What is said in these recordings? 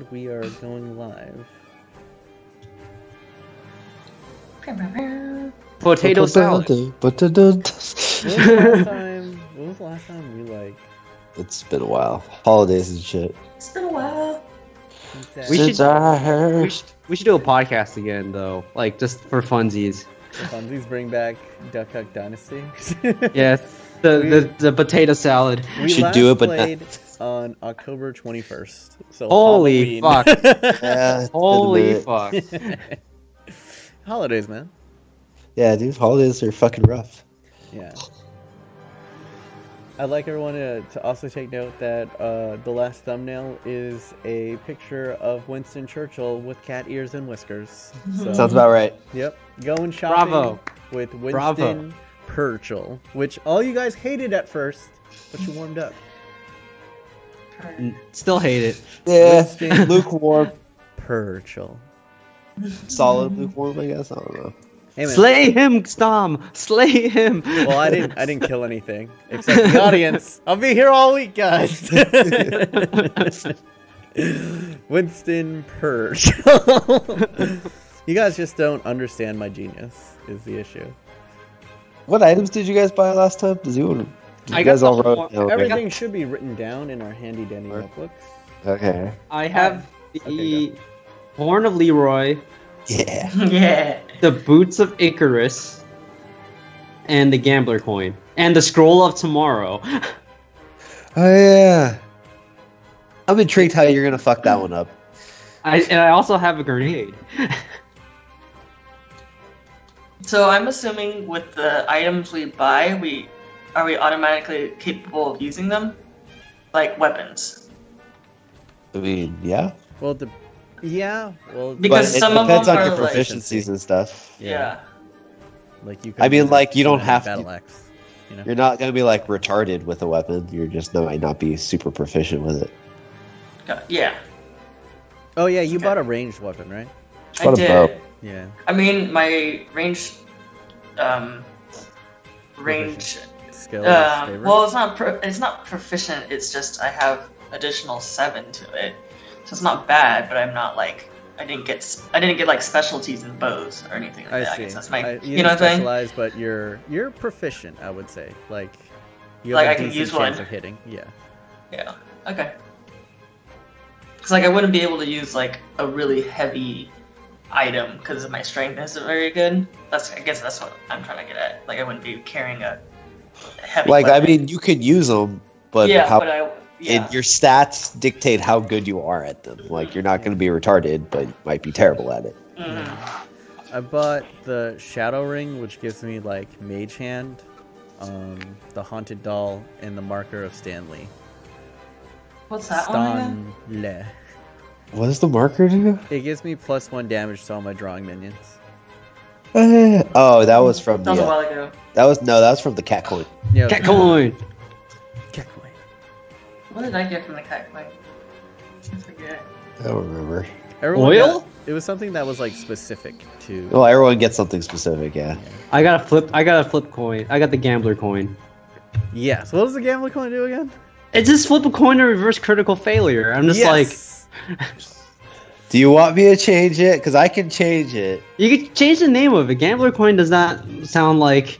and we are going live. Potato salad. When was the last time we like... It's been a while. Holidays and shit. It's been a while. We should do a podcast again, though. Like, just for funsies. Funsies bring back Duck Huck Dynasty. Yes, the potato salad. We should do it, but played on October 21st. So holy Halloween. fuck. Yeah, Holy fuck. Holidays, man. Yeah, dude, holidays are fucking rough. Yeah. I'd like everyone to also take note that the last thumbnail is a picture of Winston Churchill with cat ears and whiskers. So, Sounds about right. Yep. Going shopping Bravo. with Winston Churchill, which all you guys hated at first, but you warmed up. Still hate it. Yeah, Winston lukewarm. Churchill. Solid lukewarm, I guess. I don't know. Hey, man. Slay him, Stom! Slay him! Well, I didn't kill anything except the audience. I'll be here all week, guys. Winston Churchill. You guys just don't understand my genius. Is the issue? What items did you guys buy last time? Did you guys all wrote down? Everything should be written down in our handy dandy notebooks. Okay. I have the Horn of Leroy, Yeah. Yeah. the Boots of Icarus, and the Gambler Coin, and the Scroll of Tomorrow. Oh yeah. I'm intrigued how you're gonna fuck that one up. I also have a grenade. So I'm assuming with the items we buy, are we automatically capable of using them? Like weapons. I mean, yeah. Well, yeah. Well, Because but some it of them depends on are your like... proficiencies and stuff. Yeah. Like you. I mean, like you don't have battle to. axe. You know? You're not gonna be like retarded with a weapon. You're just might not be super proficient with it. Yeah. Oh yeah, you bought a ranged weapon, right? I What a bow. did. Yeah. I mean, my range... Skill. well, it's not proficient. It's just I have additional 7 to it, so it's not bad. But I'm not like I didn't get like specialties in bows or anything like that. I guess that's my you know what I'm saying? specialize, but you're proficient. I would say like you Like, have I a can decent use chance one. of hitting. Yeah. Yeah. Okay. Because like I wouldn't be able to use like a really heavy item because my strength isn't very good. I guess that's what I'm trying to get at. Like I wouldn't be carrying a heavy. Like weapon. I mean, you could use them, but yeah, how? but Your stats dictate how good you are at them. Like you're not going to be retarded, but you might be terrible at it. Mm-hmm. I bought the Shadow Ring, which gives me like Mage Hand, the Haunted Doll, and the Marker of Stanley. What's that one again? Stanley. What does the marker do? It gives me +1 damage to all my drawing minions. Oh, that was from That was a the. while ago. That was from the cat coin. Yeah. Cat coin! Cat coin. What did I get from the cat coin? I forget. I don't remember. Oil? It was something that was like specific to. Well, everyone gets something specific, yeah. I got a flip coin. I got the Gambler Coin. Yes. What does the Gambler coin do again? It's just flip a coin to reverse critical failure. I'm just like... Do you want me to change it? Because I can change it. You could change the name of it. Gambler Coin does not sound like...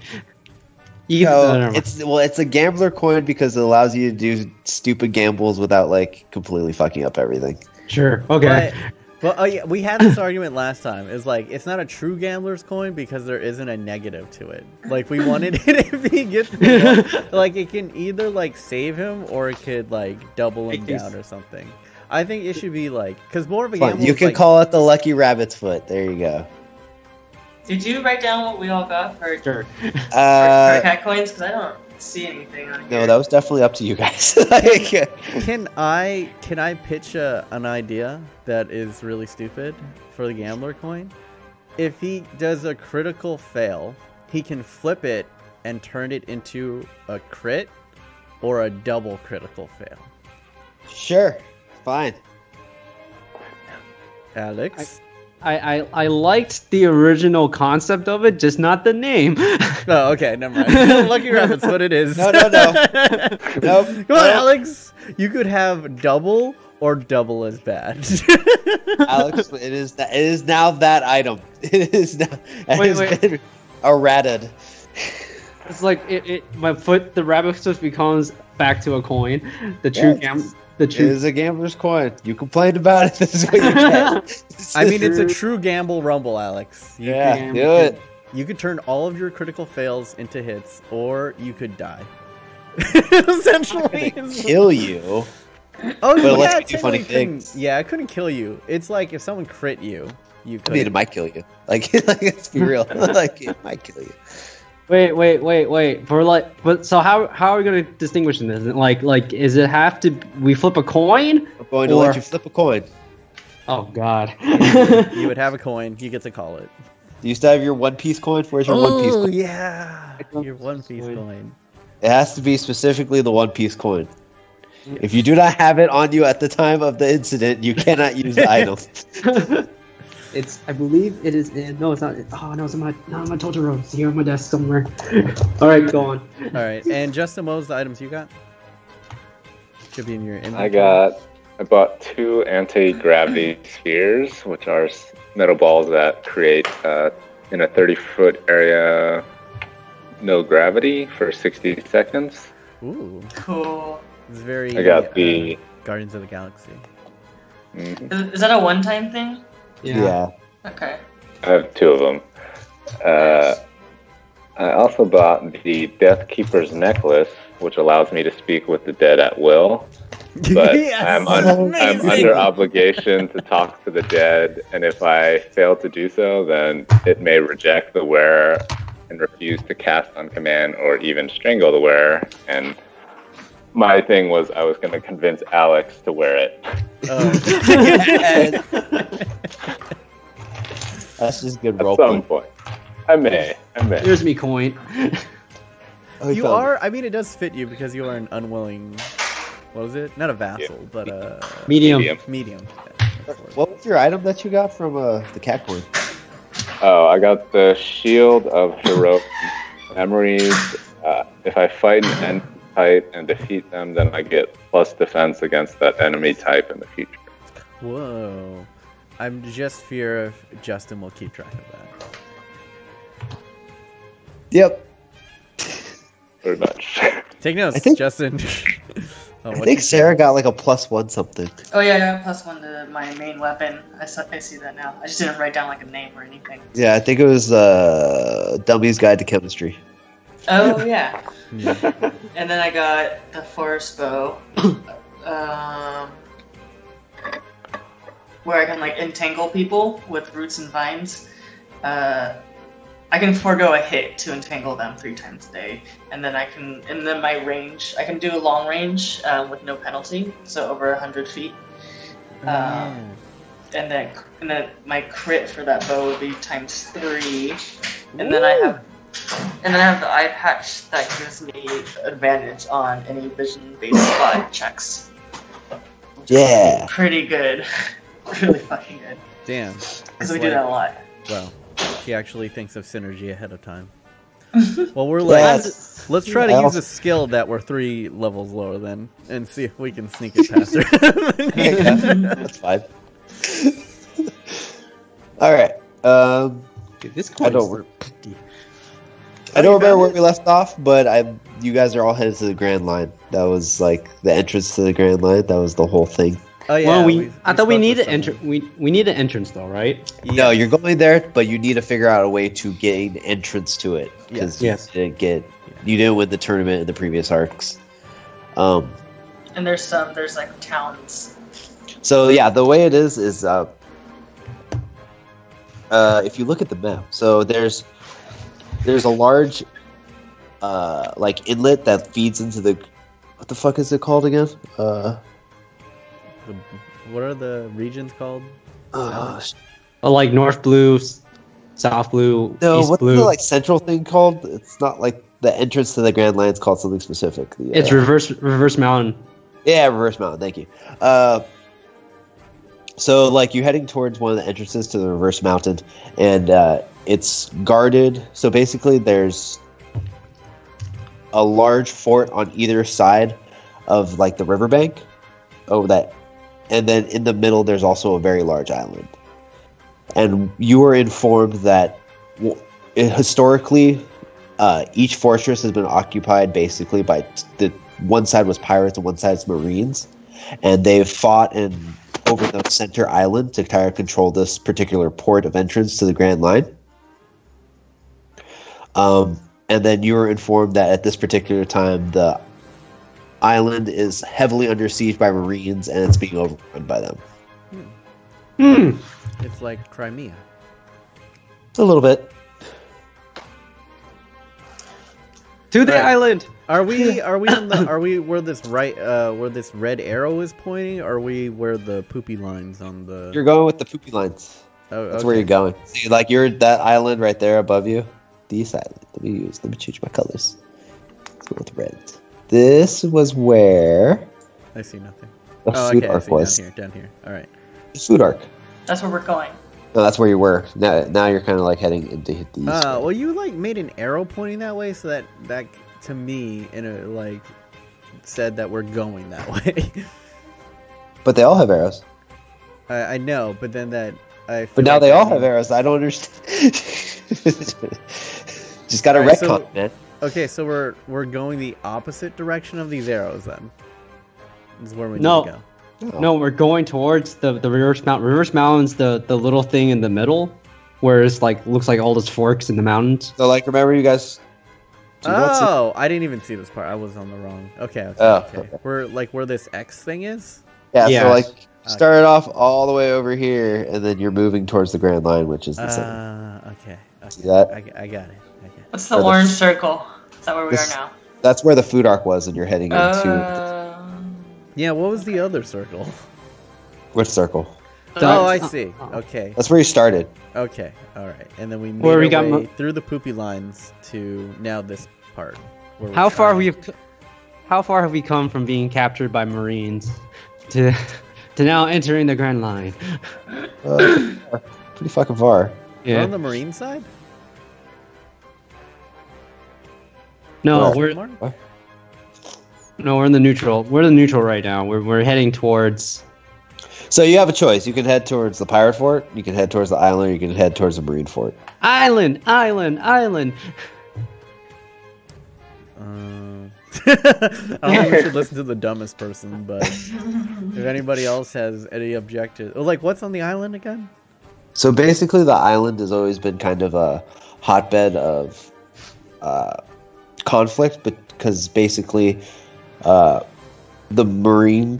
You can, It's a gambler coin because it allows you to do stupid gambles without like completely fucking up everything. Sure, okay. But oh yeah, we had this argument last time. It's like it's not a true gambler's coin because there isn't a negative to it. Like we wanted it if he gets like it can either like save him or it could like double him down or something. I think it should be like because more of a gamble. You can call it the lucky rabbit's foot. There you go. Did you write down what we all got for Sure. for cat coins? Because I don't see anything on here. No, that was definitely up to you guys. Can I pitch an idea that is really stupid for the gambler coin? If he does a critical fail, he can flip it and turn it into a crit or a double critical fail. Sure, fine. Alex? I liked the original concept of it, just not the name. Oh, okay, never mind. Lucky Rabbit's what it is. No. Nope. Come on, Alex. You could have double or double as bad. Alex, it is now that item. It is now. It been errated. It's like the rabbit just becomes back to a coin. The true It is a gambler's coin. You complained about it. This is what you get. I mean, it's a true gamble rumble, Alex. Do it. You could turn all of your critical fails into hits, or you could die. Essentially, kill you. Oh, but yeah, let's do funny things. Yeah, I couldn't kill you. It's like if someone crit you, you could. I mean, it might kill you. Like let's be real. Like, it might kill you. Wait. But so how are we gonna distinguish in this? Like, is it have to we flip a coin? I'm going to let you flip a coin. Oh God. You would have a coin. You get to call it. Do you still have your one-piece coin? Where's your one-piece coin? Oh, yeah. Your one-piece coin. It has to be specifically the one-piece coin. If you do not have it on you at the time of the incident, you cannot use the item. I believe it is in... No, it's not. Oh, no, it's not my Totoro. It's here on my desk somewhere. All right, go on. All right. And Justin, what was the items you got? Should be in your inventory. I bought 2 anti-gravity spheres, which are metal balls that create, in a 30-foot area, no gravity for 60 seconds. Ooh. Cool. It's very I got the Guardians of the Galaxy. Is that a one-time thing? Yeah. Okay. I have 2 of them. I also bought the Death Keeper's necklace, which allows me to speak with the dead at will. But Yes! I'm under obligation to talk to the dead, and if I fail to do so, then it may reject the wearer and refuse to cast on command or even strangle the wearer. And my thing was I was going to convince Alex to wear it. That's just good role At some point. I may. Here's me coin. You are, I mean, it does fit you because you are an unwilling, what was it? Not a vassal, but a... Medium. Medium. What was your item that you got from the cat coin? Oh, I got the Shield of Heroic Memories. If I fight an enemy type and defeat them, then I get plus defense against that enemy type in the future. Whoa. I'm just fear if Justin will keep track of that. Yep. Pretty much. Take notes, Justin. I think Sarah got like a +1 something. Oh yeah, I got +1 to my main weapon. I see that now. I just didn't write down like a name or anything. Yeah, I think it was Dummy's Guide to Chemistry. Oh yeah. And then I got the forest bow, where I can like entangle people with roots and vines. I can forego a hit to entangle them 3 times a day, and then my range, I can do a long range with no penalty, so over 100 feet. And then my crit for that bow would be ×3, and then I have the eye patch that gives me advantage on any vision-based spot checks. Yeah. Pretty good. Really fucking good. Damn. Because we do that a lot. Well, he actually thinks of synergy ahead of time. Well, we're like, let's try to use a skill that we're 3 levels lower than, and see if we can sneak it past her. Yeah, that's fine. All right. Dude, this I don't remember where we left off, but you guys are all headed to the Grand Line. That was like the entrance to the Grand Line. That was the whole thing. Oh yeah. Well, I thought we need an entrance. We need an entrance though, right? Yeah. No, you're going there, but you need to figure out a way to gain entrance to it because you didn't win the tournament in the previous arcs. And there's like towns. So yeah, the way it is if you look at the map, so there's a large like inlet that feeds into the, what the fuck is it called again? What are the regions called? Like North Blue, South Blue, no, East what's Blue. the like central thing called? It's not like the entrance to the Grand Line. It's called something specific. It's Reverse Mountain. Yeah, Reverse Mountain. Thank you. So like you're heading towards one of the entrances to the Reverse Mountain, and it's guarded. So basically, there's a large fort on either side of like the riverbank over that. and then in the middle there's also a very large island. And you were informed that historically, each fortress has been occupied basically by one side was pirates and one side's marines, and they've fought over the center island to try to control this particular port of entrance to the Grand Line. And then you were informed that at this particular time, the island is heavily under siege by marines and it's being overrun by them. It's like Crimea. It's a little bit. To the island. Are we where this where this red arrow is pointing? Or are we where the poopy lines on the? You're going with the poopy lines. Oh, That's where you're going. See, like you're that island right there above you. This island. Let me change my colors. Let's go with red. This was where I see nothing. the food arc was. Down here. All right. The food arc. That's where we're going. No, that's where you were. Now you're kind of like heading into these. Well, you like made an arrow pointing that way, so that to me, said that we're going that way. But they all have arrows. I know, but then that I. But now they all have arrows. I don't understand. Just got to retcon, man. Okay, so we're going the opposite direction of these arrows then. Is where we need to go. No, we're going towards the reverse mountain. Reverse mountain's the little thing in the middle, where it's like looks like all those forks in the mountains. So like, remember you guys? I didn't even see this part. I was on the wrong. Okay. We're like where this X thing is. Yeah. So like, started off all the way over here, and then you're moving towards the Grand Line, which is the center. Okay. See that? I got it. What's the orange circle? Is that where we are now? That's where the food arc was, and you're heading into. Yeah, what was the other circle? Which circle? Oh, I see. Okay. That's where you started. Okay. All right. And then we made our way through the poopy lines to now this part. How far have we come from being captured by Marines to now entering the Grand Line? Pretty fucking far. Yeah. We're on the Marine side? No, we're in the neutral. We're in the neutral right now. We're heading towards. So you have a choice. You can head towards the pirate fort. You can head towards the island. Or you can head towards the marine fort. Island. I don't think we should listen to the dumbest person, but if anybody else has any objections, like what's on the island again? So basically, the island has always been kind of a hotbed of conflict, because basically. The marine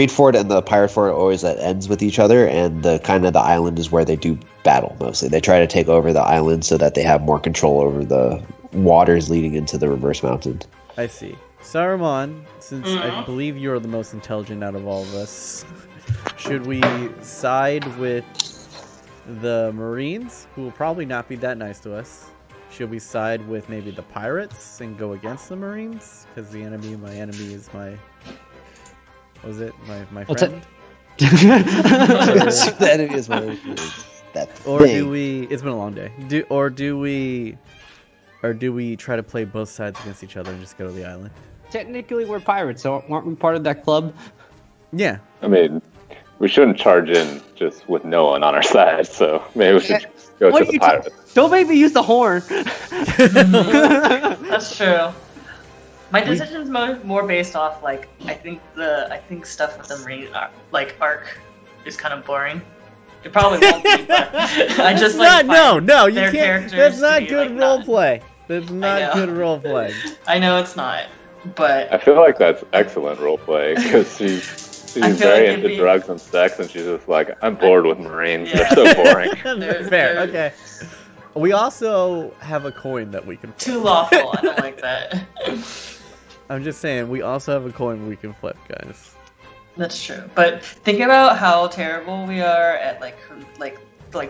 fort and the pirate fort are always at ends with each other, and the island is where they do battle mostly. They try to take over the island so that they have more control over the waters leading into the reverse mountain. I see. Sarumon, since I believe you're the most intelligent out of all of us, should we side with the Marines, who will probably not be that nice to us? Should we side with maybe the pirates and go against the Marines? Because my enemy is my... What was it? My friend? The enemy is that or thing. Do we... It's been a long day. Do we try to play both sides against each other and just go to the island? Technically, we're pirates, so aren't we part of that club? Yeah. I mean, we shouldn't charge in just with no one on our side, so maybe we should go to the pirates. Don't make me use the horn. That's true. My decision's more based off like I think stuff with the Marine arc is kind of boring. It probably won't be, but I just like no, you can't. That's not good roleplay. That's not good roleplay. I know it's not, but I feel like that's excellent roleplay because she's very into drugs and sex, and she's just like, I'm bored with Marines. Yeah. They're so boring. Fair. Okay. We also have a coin that we can flip. Too lawful. I don't like that. I'm just saying, we also have a coin we can flip, guys. That's true. But think about how terrible we are at like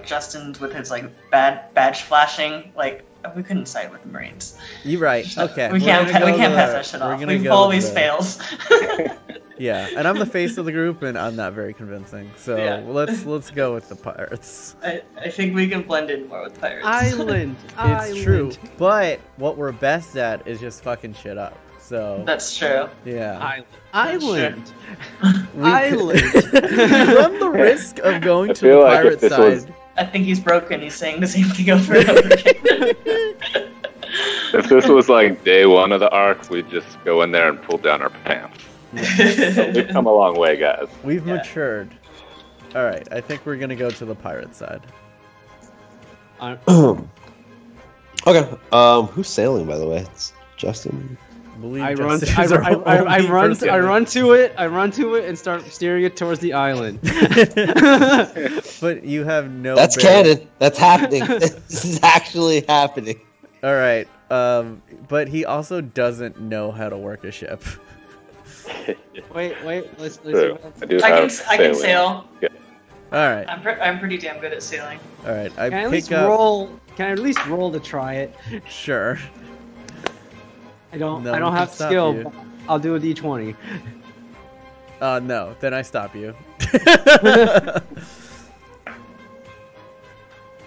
Justin's with his like bad badge flashing. Like we couldn't side with the Marines. You're right. Okay. We can't pass that shit off. We always fails. Yeah, and I'm the face of the group, and I'm not very convincing. So let's go with the pirates. I think we can blend in more with pirates. Island. It's true, but what we're best at is just fucking shit up. So That's true. yeah, Island. we Island. run the risk of going I to the feel like pirate if this side. was- I think he's broken. He's saying the same thing over and over again. If this was like day one of the arc, we'd just go in there and pull down our pants. We've come a long way, guys. We've Yeah. matured. All right, I think we're gonna go to the pirate side. Okay. Who's sailing, by the way? It's Justin. I believe I run Justin is our only person. I run to it and start steering it towards the island. But you have no. That's bearing. canon. That's happening. This is actually happening. All right, but he also doesn't know how to work a ship. Wait, let's True. I do I have can sailing. sail. All right, I'm pretty damn good at sailing. all right. Can I at least roll to try it? Sure. I don't No one have can stop skill. you. But I'll do a d20. No, then I stop you.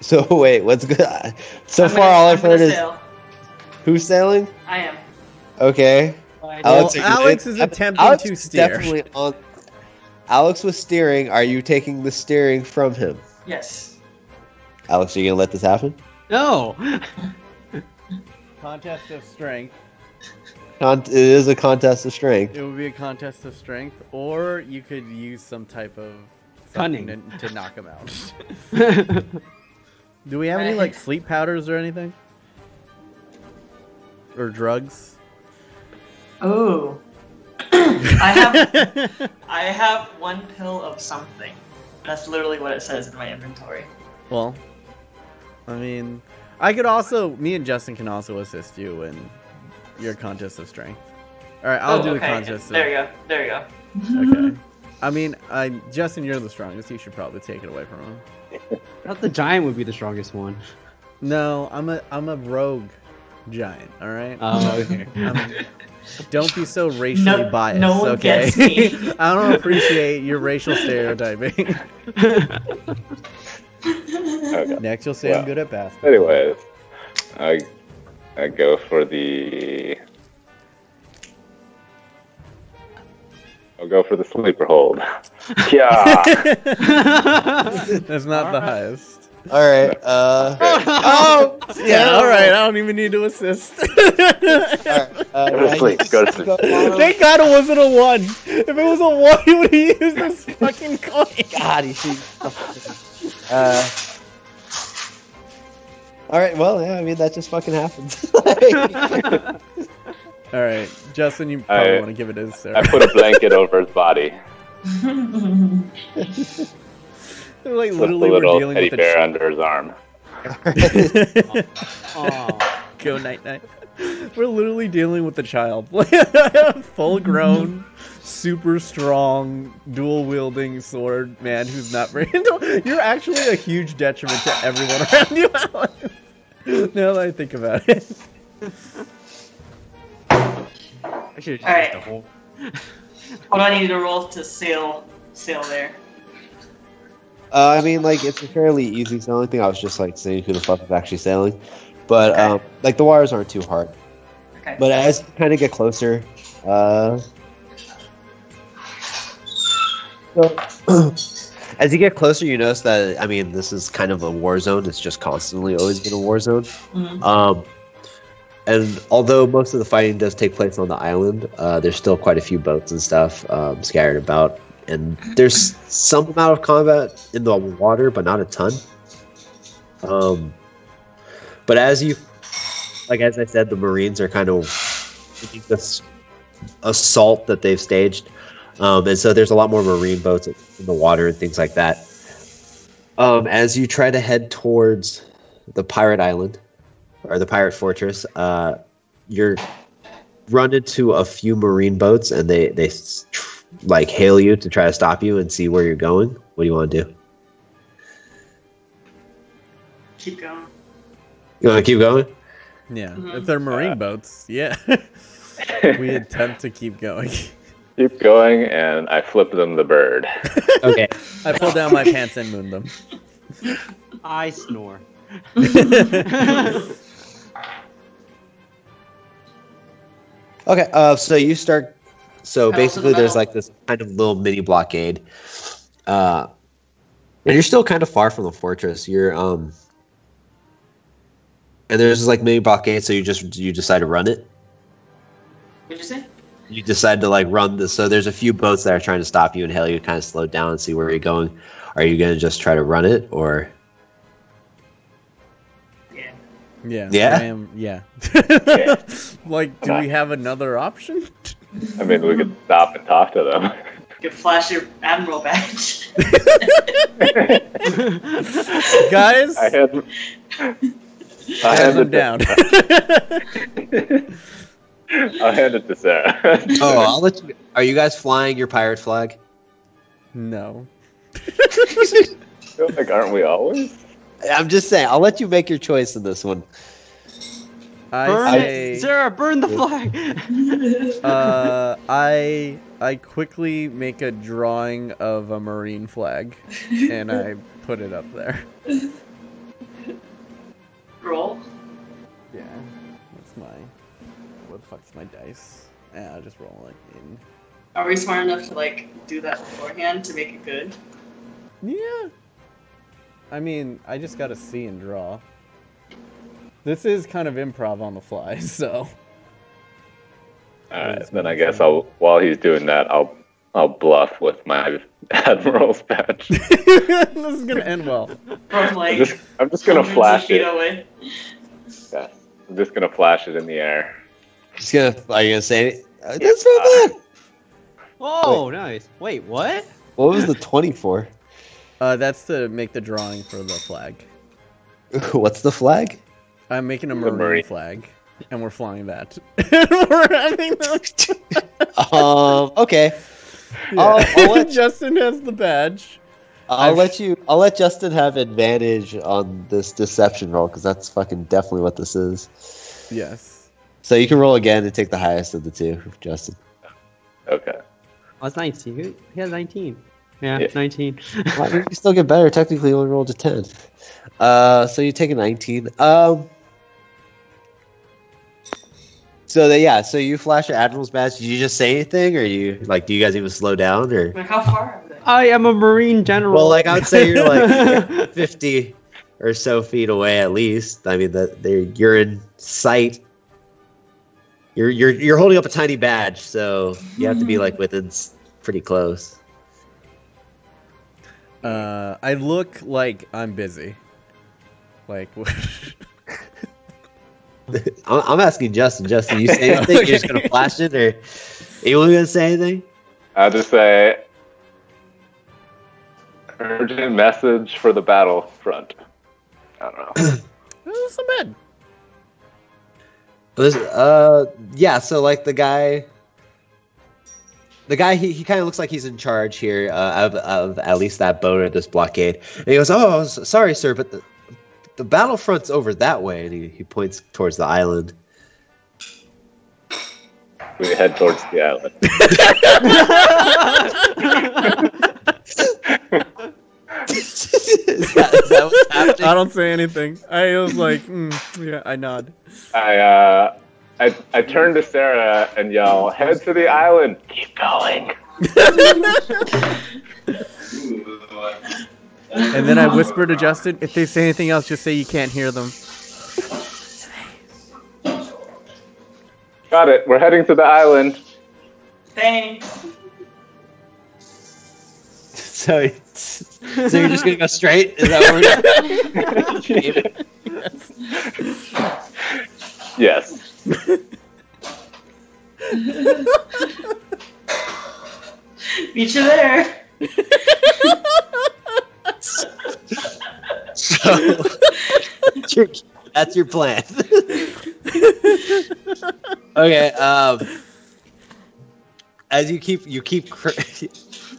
So wait, what's good? So I'm far, gonna- all I'm I've heard gonna is sail. who's sailing. I am. Okay. Well, Alex, Alex is attempting Alex to is steer. Definitely on. Alex was steering. Are you taking the steering from him? Yes. Alex, are you gonna let this happen? No. Contest of strength. It is a contest of strength. It would be a contest of strength, or you could use some type of Cunning. something to knock him out. Do we have any like sleep powders or anything? Or drugs? Oh. I have one pill of something. That's literally what it says in my inventory. Well, I mean, I could also. Me and Justin can also assist you in your contest of strength. All right, I'll do the okay. contest. There you go. There you go. Okay. I mean, Justin, you're the strongest. You should probably take it away from him. I thought the giant would be the strongest one. No, I'm a rogue giant. All right. Oh, okay. Don't be so racially biased. no one okay. gets me. I don't appreciate your racial stereotyping. Okay. Next, you'll say I'm good at basketball. Anyways, I go for the. I'll go for the sleeper hold. Yeah. That's not the highest. All right. Oh, yeah. All right. I don't even need to assist. Go to sleep. Go to sleep. Thank God it wasn't a 1. If it was a 1, he would have used this fucking coin. God, you see. All right. Well, yeah. I mean, that just fucking happens. All right, Justin, you probably want to give it his. Sarah. I put a blanket over his body. They're like With literally a we're little dealing teddy with bear under his arm. Oh. Go night night. We're literally dealing with a child, full grown, super strong, dual wielding sword man who's not very. You're actually a huge detriment to everyone around you, Alex. Now that I think about it. I should have Alright. the whole. What do I need to roll to sail there? I mean, like, it's a fairly easy sailing thing. I was just like saying who the fuck is actually sailing, but Okay. like the waters aren't too hard. Okay. But as you kind of get closer, so as you get closer, you notice that I mean, this is kind of a war zone. It's just constantly always been a war zone. Mhm. And although most of the fighting does take place on the island, there's still quite a few boats and stuff scattered about. And there's some amount of combat in the water, but not a ton. But as I said, the Marines are kind of this assault that they've staged. And so there's a lot more Marine boats in the water and things like that. As you try to head towards the pirate island, or the pirate fortress, you're run into a few Marine boats, and they like hail you to try to stop you and see where you're going. What do you want to do? Keep going. You want to keep going? Yeah, Mhm. if they're marine boats, yeah. We attempt to keep going. Keep going, and I flip them the bird. Okay. I pull down my pants and moon them. I snore. Okay, so you start. So Pedal to basically, the there's metal. like this kind of little mini blockade, and you're still kind of far from the fortress. You're and there's this like mini blockade. So you decide to run it. What'd you say? You decide to like run this. So there's a few boats that are trying to stop you, and Haley, you kind of slow down and see where you're going. Are you gonna just try to run it, or? Yeah. Yeah. Yeah? I am. Yeah. Yeah. Like, do we have another option? I mean, we could stop and talk to them. You could flash your admiral badge. Guys, I had hand them it down. I'll hand it to Sarah. Oh, I'll let you. Are you guys flying your pirate flag? No. I feel like, aren't we always? I'm just saying. I'll let you make your choice in this one. Burn I it, say, Sarah! Burn the flag. I quickly make a drawing of a marine flag, and I put it up there. Roll. Yeah. What's my... What the fuck's my dice? Yeah, I'll just roll it in. Are we smart enough to like do that beforehand to make it good? Yeah. I mean, I just gotta see and draw. This is kind of improv on the fly, so... Alright, then I guess while he's doing that, I'll bluff with my admiral's badge. This is gonna end well. From like I'm just gonna hundreds of flash feet it. away. Yeah, I'm just gonna flash it in the air. Just gonna. Are you gonna say it? That's not bad. Oh, nice. Wait, what? What was the 20 for? That's to make the drawing for the flag. What's the flag? I'm making a The marine marine. flag, and we're flying that. We're having Okay. Yeah. I'll let Justin has the badge. I'll let Justin have advantage on this deception roll because that's fucking definitely what this is. Yes. So you can roll again and take the highest of the two, Justin. Okay. Oh, it's 19. He has 19. Yeah, Yeah. 19. Well, you still get better. Technically, you only rolled a 10. So you take a 19. So you flash your admiral's badge. Did you just say anything, or do you guys even slow down, or? Like how far are they? I am a marine general. Well, like I would say you're like 50 or so feet away at least. I mean you're in sight. You're holding up a tiny badge, so you have to be like within pretty close. I look like I'm busy. Like. I'm asking Justin. Justin, you say anything? You're just gonna flash it, or anyone gonna say anything? I'll just say urgent message for the battlefront. I don't know. That's not bad. Yeah. So like the guy, he kind of looks like he's in charge here of at least that boat or this blockade. And he goes, "Oh, sorry, sir, but the battlefront's over that way," and he points towards the island. We head towards the island. is that what's happening? I don't say anything. I was like, yeah, I nod. I turn to Sarah and yell, "Head to the island! Keep going!" And then I whisper to Justin, if they say anything else, just say you can't hear them. Got it. We're heading to the island. Thanks. So you're just gonna go straight? Is that what we're doing? Yes. Meet you there. So that's your plan. Okay. As you keep.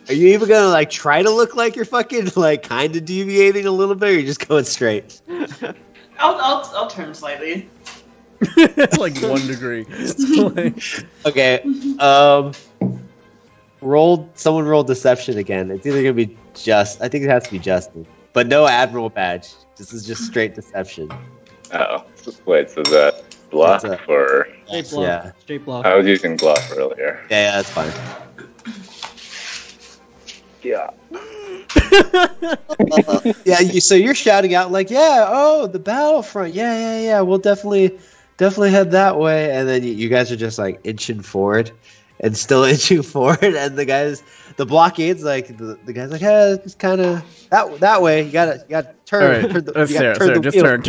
Are you even gonna like try to look like you're fucking like kind of deviating a little bit, or you're just going straight? I'll turn slightly. Like 1 degree. Like, Okay. Someone rolled deception again. It's either gonna be I think it has to be Justin, but no admiral badge. This is just straight deception. Oh, wait. So that bluff That's or Straight bluff. Yeah. Straight bluff. I was using bluff earlier. Yeah, that's fine. Yeah. Yeah, so you're shouting out like, yeah, oh, the battlefront, yeah, we'll definitely head that way, and then you guys are just like inching forward, and still inching forward, and the blockade's like the guy's like, yeah, it's kind of that way. You gotta turn. All right, Sarah, just turn. We're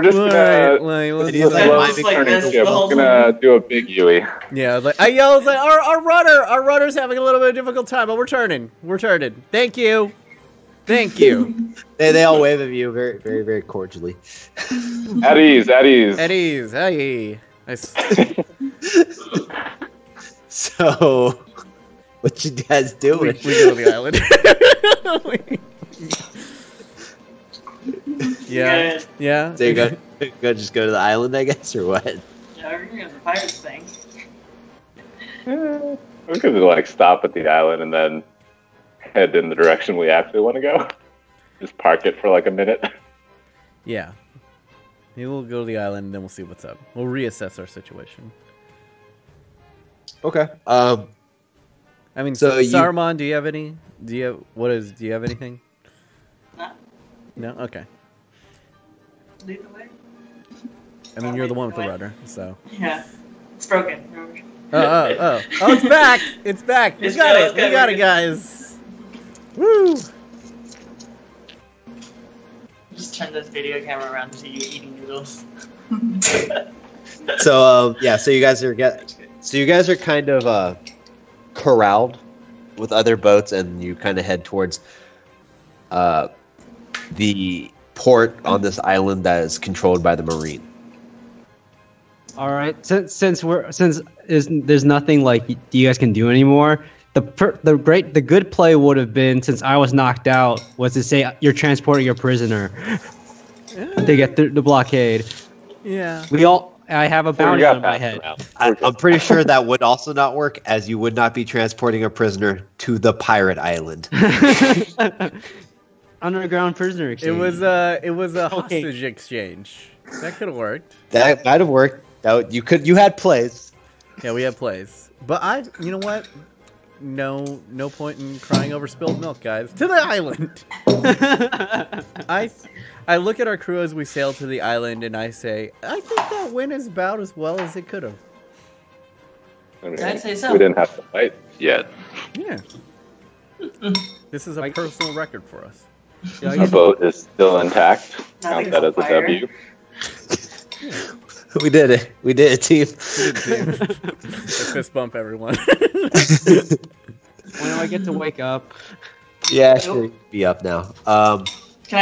just gonna do a big Yui. Yeah, I yelled like our rudder's having a little bit of difficult time, but we're turning. Thank you. They all wave at you very, very, very cordially. At ease. Hey. So, what you guys doing? We go to the island. Yeah. So you go just go to the island, I guess, or what? Yeah, we're gonna go to the pirates thing. We could like stop at the island and then head in the direction we actually want to go. Just park it for like a minute. Yeah. Maybe we'll go to the island and then we'll see what's up. We'll reassess our situation. Okay. I mean, So Sarumon, do you have any? Do you have anything? No? Okay. Lead the way. I mean, you're the one with the rudder, so. Yeah, it's broken. Oh, it's back! It's back! We got it, guys! Woo! Just turn this video camera around to you eating noodles. So you guys are kind of corralled with other boats, and you kind of head towards the port on this island that is controlled by the Marine. All right. Since there's nothing like you guys can do anymore. The good play would have been, since I was knocked out, was to say you're transporting your prisoner to get through the blockade. Yeah. I have a bounty on my head. I'm pretty sure that would also not work, as you would not be transporting a prisoner to the pirate island. Underground prisoner exchange. It was a hostage exchange. That could have worked. That might have worked. You had plays. Yeah, we had plays. But you know what? No point in crying over spilled milk, guys. To the island. I look at our crew as we sail to the island, and I say, I think that went is about as well as it could have. I mean, I'd say so. We didn't have to fight yet. Yeah. This is a personal record for us. Our boat is still intact. Count that as a W. We did it. We did it, team. A fist bump, everyone. When do I get to wake up? Yeah, sure. You be up now. Can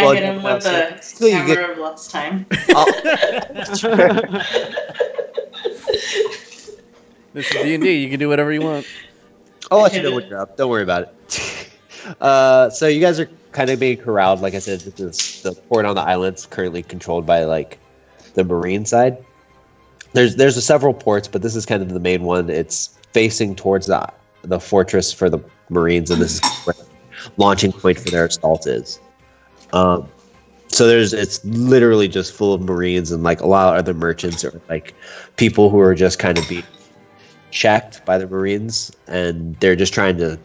I hit him with the camera of last time? This is D&D. You can do whatever you want. I'll let you know when you're up. Don't worry about it. So you guys are kind of being corralled. Like I said, this is the port on the island's currently controlled by like the Marine side. There's several ports, but this is kind of the main one. It's facing towards the fortress for the Marines, and this is where the launching point for their assault is. So it's literally just full of Marines and like a lot of other merchants or like people who are just kind of being checked by the Marines, and they're just trying to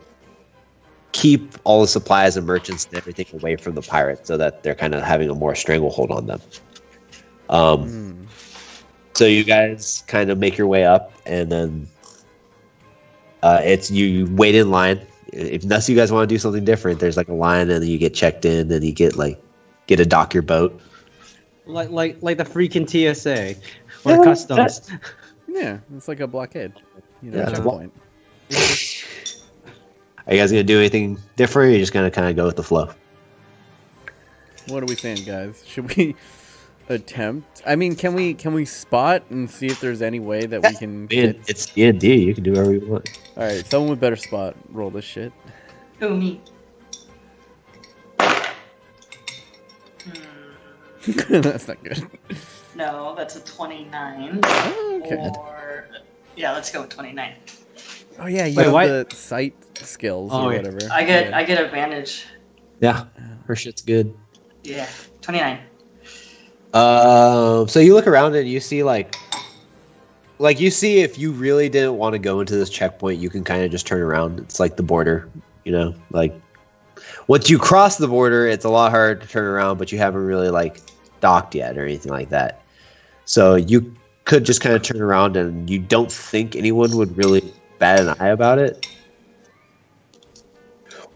keep all the supplies and merchants and everything away from the pirates, so that they're kind of having a more stranglehold on them. So you guys kind of make your way up, and then you wait in line. Unless you guys want to do something different, there's like a line, and then you get checked in, and you get to dock your boat. Like the freaking TSA or customs. Yeah, it's like a blockade. Yeah, checkpoint. Are you guys gonna do anything different, or are you just gonna kind of go with the flow? What are we saying, guys? Should we attempt? I mean, can we spot and see if there's any way that we can get... It's D&D. You can do whatever you want. All right, someone with better spot. Roll this shit. Who, me? That's not good. No, that's a 29. Oh, okay. Yeah, let's go with 29. Oh yeah, you Wait, have what? the sight skills or yeah. whatever. I get advantage. Yeah, her shit's good. Yeah, 29. So you look around and you see like you see if you really didn't want to go into this checkpoint, you can kind of just turn around. It's like the border, you know, like once you cross the border, it's a lot harder to turn around, but you haven't really like docked yet or anything like that. So you could just kind of turn around and you don't think anyone would really bat an eye about it.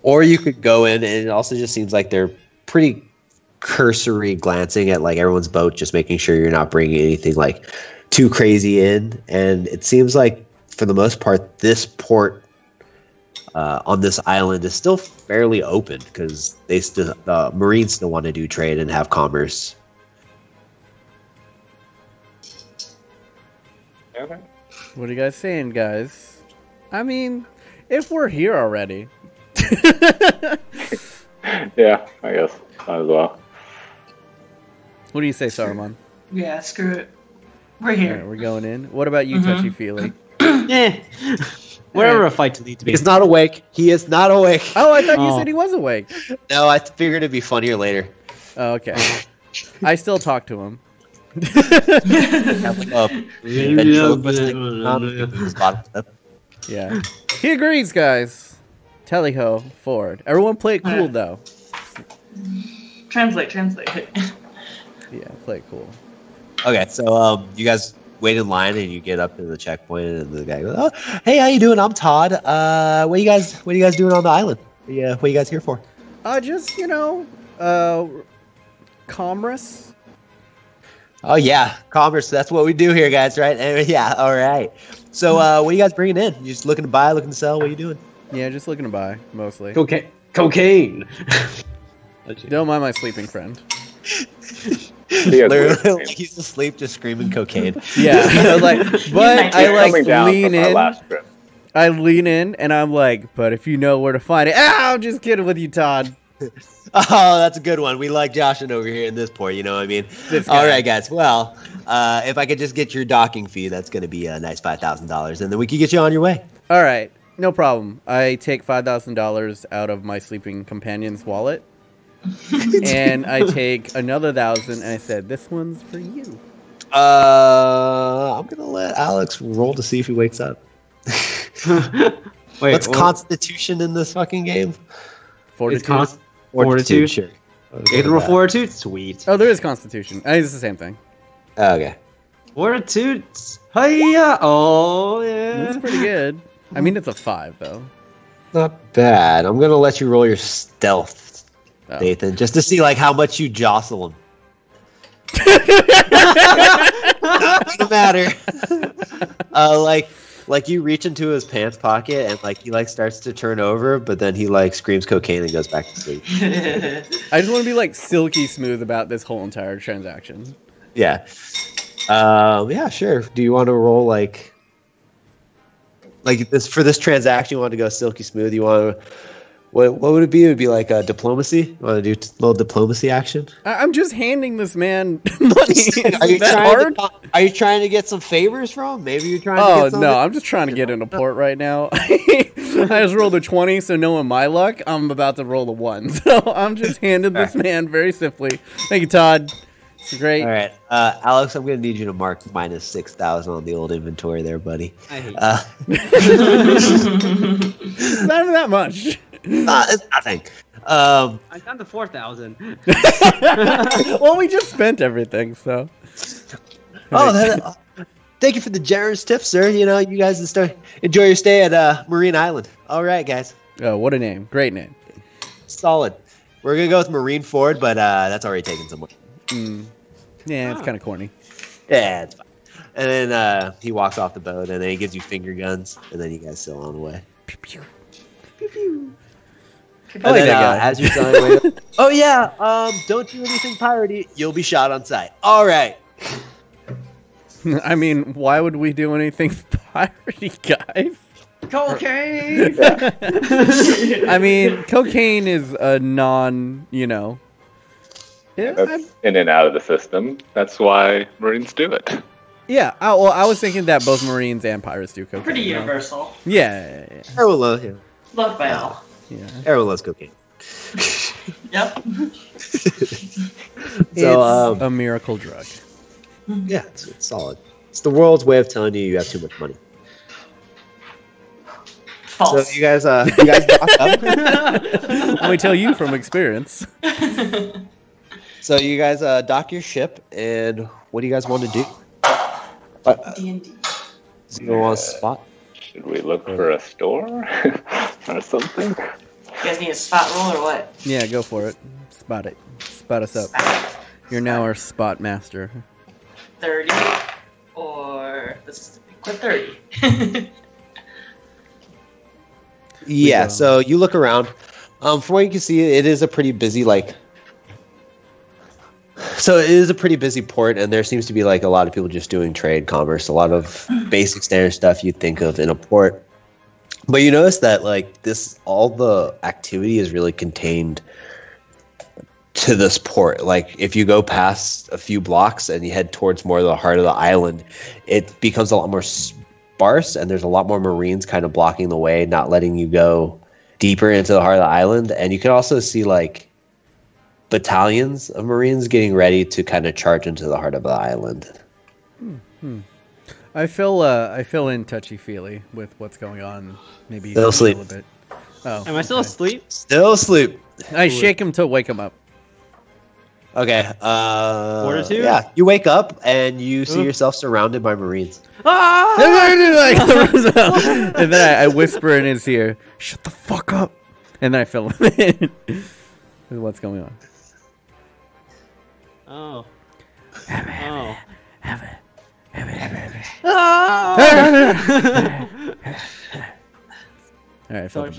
Or you could go in and it also just seems like they're pretty cursory glancing at like everyone's boat, just making sure you're not bringing anything like too crazy in. And it seems like for the most part, this port on this island is still fairly open because the Marines still want to do trade and have commerce. Okay. What are you guys saying, guys? I mean, if we're here already. Yeah, I guess might as well. What do you say, Sarumon? Yeah, screw it. We're All here. right, we're going in. What about you, Touchie Filli? Wherever a fight needs to be. He's not awake. He is not awake. Oh, I thought you Oh. said he was awake. No, I figured it'd be funnier later. Oh, okay. I still talk to him. Yeah. He agrees, guys. Tally ho, forward. Everyone play it cool, though. Translate. Yeah, play it cool. Okay, so you guys wait in line and you get up to the checkpoint and the guy goes, "Oh, hey, how you doing? I'm Todd. What are you guys doing on the island? Yeah, what are you guys here for?" Just, commerce. Oh yeah, commerce. That's what we do here, guys, right? Yeah, all right. So what are you guys bringing in? You just looking to buy, looking to sell? What are you doing? Yeah, just looking to buy, mostly. Cocaine. Don't mind my sleeping friend. Literally, like he's asleep, just screaming cocaine. Yeah, but I Coming down lean from our in. last trip. I lean in and I'm like, but if you know where to find it. I'm just kidding with you, Todd. Oh, that's a good one. We like joshing over here in this port, you know what I mean? This guy. All right, guys. Well, if I could just get your docking fee, that's going to be a nice $5,000, and then we can get you on your way. All right, no problem. I take $5,000 out of my sleeping companion's wallet, and I take another 1,000, and I said, "This one's for you." I'm gonna let Alex roll to see if he wakes up. Wait, What's what? Constitution in this fucking game? Fortitude. Fortitude. Sure. You can roll fortitude? Sweet. Oh, there is Constitution. I think it's the same thing. Okay. Fortitude. Hiya. Oh, yeah. It's pretty good. I mean, it's a 5 though. Not bad. I'm gonna let you roll your stealth, Oh. Nathan, just to see like how much you jostle him. Not gonna matter. Like you reach into his pants pocket and like he like starts to turn over, but then he like screams cocaine and goes back to sleep. I just want to be like silky smooth about this whole entire transaction. Yeah. Yeah, sure. Do you want to roll like this for this transaction? You want to go silky smooth? You want to what would it be? It would be like a diplomacy. You want to do a little diplomacy action? I'm just handing this man money. Are you Is that hard? Are you trying to get some favors from him? Maybe you're trying to Oh get some no, I'm just trying to get into port right now. I just rolled a 20, so knowing my luck, I'm about to roll a 1. So I'm just handing this man very simply. Thank you, Todd. It's great. All right, Alex, I'm gonna need you to mark minus 6,000 on the old inventory there, buddy. I hate It's not even that much. It's nothing. I found the 4,000. Well, we just spent everything, so. Thank you for the generous tip, sir. You know, you guys enjoy your stay at Marine Island. All right, guys. Oh, what a name. Great name. Solid. We're gonna go with Marine Ford, but that's already taken some money. Yeah, it's kind of corny. Yeah, it's fine. And then he walks off the boat, and then he gives you finger guns, and then you guys sail on the way. Pew, pew. And I like then, that guy. as you're sailing away, oh yeah, don't do anything piratey. You'll be shot on sight. All right. I mean, why would we do anything piratey, guys? Cocaine! I mean, cocaine is a non, Yeah, That's in and out of the system. That's why Marines do it. yeah. I was thinking that both Marines and pirates do cocaine. Pretty you know? universal. Yeah. Everyone loves, Loved by all. Yeah. everyone loves cocaine. Yep. So, It's a miracle drug. yeah, it's solid. It's the world's way of telling you have too much money. False. So you guys dock up. Let me tell you from experience. So you guys dock your ship, and what do you guys want to do? D&D. Does anyone want a spot? Should we look for a store or something? You guys need a spot roll or what? Yeah, go for it. Spot it. Spot us up. You're now our spot master. 30 or let's quit 30. Yeah. So you look around. From what you can see, it is a pretty busy So it is a pretty busy port, and there seems to be like a lot of people just doing trade, commerce, a lot of basic standard stuff you'd think of in a port. But you notice that like all the activity is really contained to this port. Like if you go past a few blocks and you head towards more of the heart of the island, it becomes a lot more sparse, and there's a lot more Marines kind of blocking the way, not letting you go deeper into the heart of the island. And you can also see like battalions of Marines getting ready to kind of charge into the heart of the island. I fill in Touchie Filli with what's going on. Maybe Still asleep. a little bit. Oh, Am I still asleep? Still asleep. I shake him to wake him up. Okay. Order two? Yeah, you wake up and you see yourself surrounded by Marines. Ah! And then I whisper in his ear, "Shut the fuck up!" And then I fill him in with what's going on. Oh. All right, So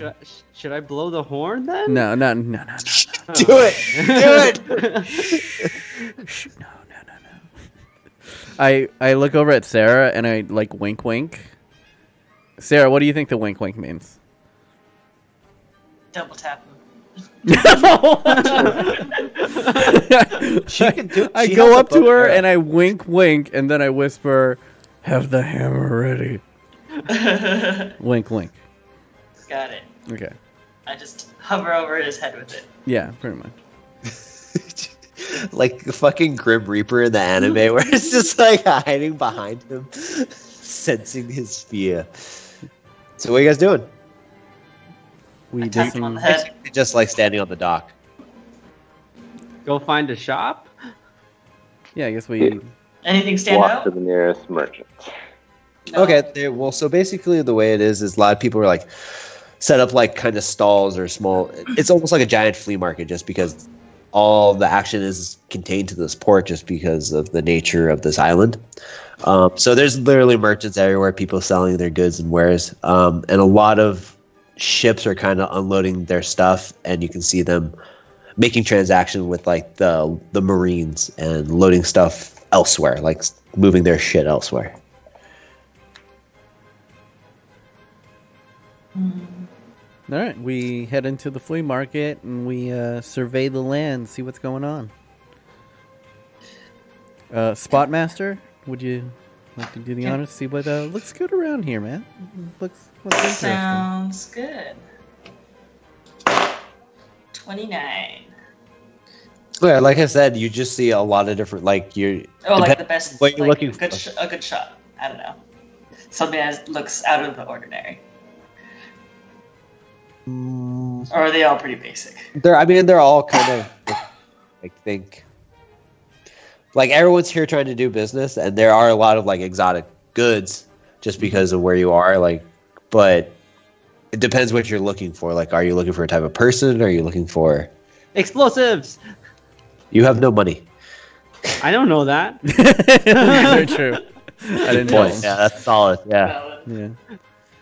should I blow the horn then? no. Do it. Do it. No. I look over at Sarah and I like wink. Sarah, what do you think the wink means? Double tap him. I go up to her and I wink, and then I whisper, "Have the hammer ready." Wink. Got it. Okay. I just hover over his head with it. Yeah, pretty much. Like the fucking Grim Reaper in the anime where it's just like hiding behind him, sensing his fear. So what are you guys doing? We I did tap him on some. the head. Just like standing on the dock. Go find a shop? Yeah, I guess we. Anything stand Walk to out? the nearest merchant. No. Okay, well, so basically the way it is a lot of people are like set up like kind of stalls or small. It's almost like a giant flea market, just because all the action is contained to this port, just because of the nature of this island. So there's literally merchants everywhere, people selling their goods and wares, and a lot of ships are kind of unloading their stuff, and you can see them making transactions with like the Marines and loading stuff elsewhere, like moving their shit elsewhere. All right, we head into the flea market and we survey the land, see what's going on. Spotmaster, would you like to do the honors? See what looks good around here, man. Looks interesting. Sounds good. 29. Yeah, like I said, you just see a lot of different, like you're. Oh, like the depend- best. what you're like looking a good, for. a good shot. I don't know. Something that looks out of the ordinary. Or are they all pretty basic? They're all kind of, I think, like everyone's here trying to do business, and there are a lot of like exotic goods just because of where you are, like, but it depends what you're looking for. Like, are you looking for a type of person? Or are you looking for? Explosives! You have no money. I don't know that. Very true. I didn't know. Yeah, that's solid. Yeah. Yeah.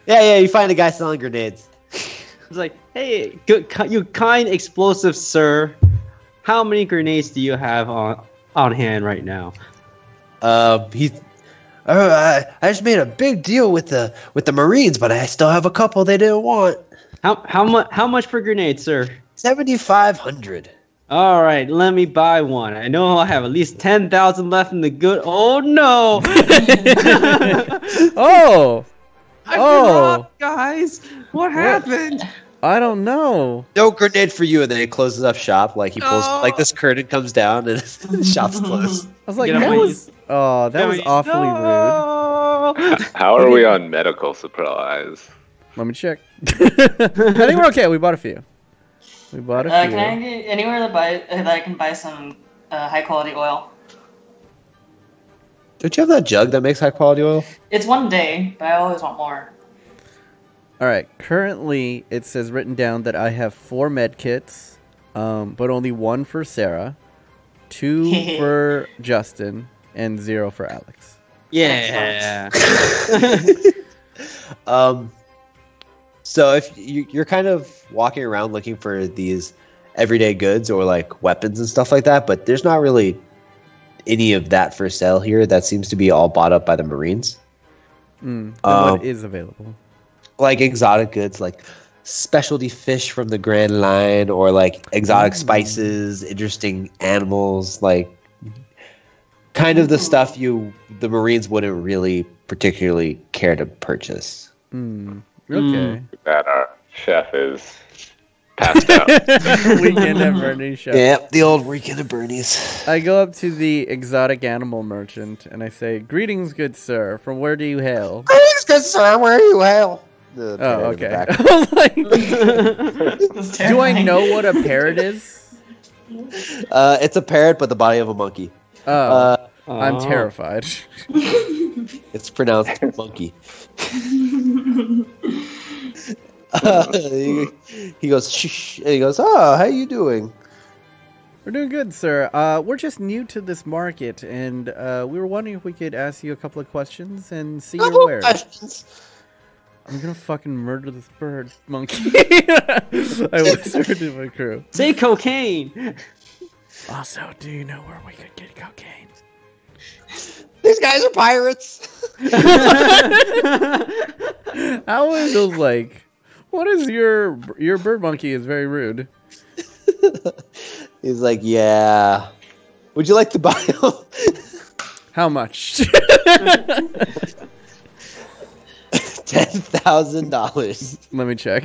Yeah, you find a guy selling grenades. It's like, hey, you kind explosive sir, how many grenades do you have on hand right now? I just made a big deal with the Marines, but I still have a couple they didn't want. How much per grenade, sir? 7,500. All right, let me buy one. I know I have at least 10,000 left in the good. Oh no! Oh! I've been robbed, guys. What happened? I don't know. No grenade for you, and then he closes up shop. Like he pulls, like this curtain comes down and shop's closed. I was like, Get that away. was awfully rude. How are we on medical supplies? Let me check. I think we're okay. We bought a few. We bought a few. Can I get anywhere that I can buy some high quality oil? Don't you have that jug that makes high quality oil? It's 1 day, but I always want more. All right. Currently, it says written down that I have 4 med kits, but only 1 for Sarah, 2 for Justin, and 0 for Alex. Yeah. So if you're kind of walking around looking for these everyday goods or like weapons and stuff like that, but there's not really any of that for sale here. That seems to be all bought up by the Marines. Then what is available? Like exotic goods, like specialty fish from the Grandline, or like exotic spices, interesting animals, like kind of the stuff the Marines wouldn't really particularly care to purchase. Okay. That our chef is passed out. Weekend at Bernie's shop. Yep, the old weekend at Bernie's. I go up to the exotic animal merchant and I say, "Greetings, good sir. From where do you hail?" Greetings, good sir. Where are you hail? Oh, okay. I was like, do I know what a parrot is? It's a parrot, but the body of a monkey. I'm terrified. It's pronounced monkey. He goes, shh, and he goes, "Oh, how you doing?" We're doing good, sir. We're just new to this market, and we were wondering if we could ask you a couple of questions and see your wares. Questions. I'm gonna fucking murder this bird monkey. I whispered to my crew. Say cocaine. Also, do you know where we could get cocaine? These guys are pirates. Alan was like, "What is your bird monkey is very rude." He's like, "Yeah. Would you like to buy them?" How much? $10,000. Let me check.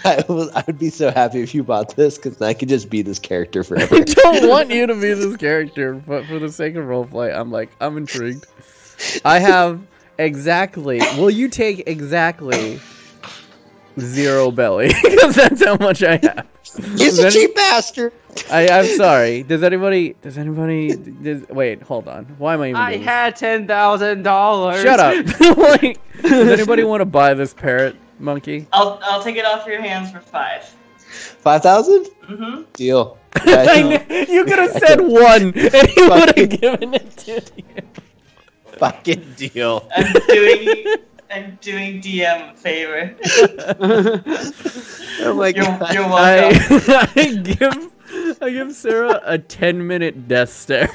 I would be so happy if you bought this, because I could just be this character forever. I don't want you to be this character, but for the sake of roleplay, I'm intrigued. I have exactly. Will you take exactly 0 belly? Because that's how much I have. He's a cheap bastard. I'm sorry. Does anybody? Wait, hold on. Why am I even? I doing had $10,000. Shut up. Like, does anybody want to buy this parrot monkey? I'll take it off your hands for 5. 5,000? Mm-hmm. Deal. You could have said 1, and he would have given it to you. Fucking deal. I'm doing DM a favor. Oh my god. You're welcome. I give Sarah a 10-minute death stare.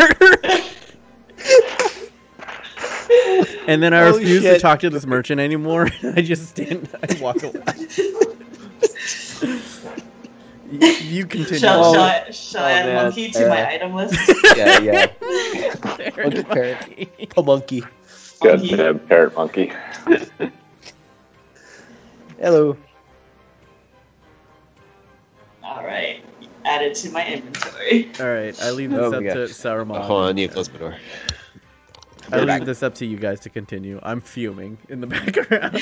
And then I refuse to talk to this merchant anymore. I just stand. I walk away. You continue. Shall I add monkey to my item list? Yeah. A monkey. Good parrot monkey. Hello. Alright. Add it to my inventory. Alright, I leave this up to Sarumon. Hold on, I need to close my door. I leave this up to you guys to continue. I'm fuming in the background.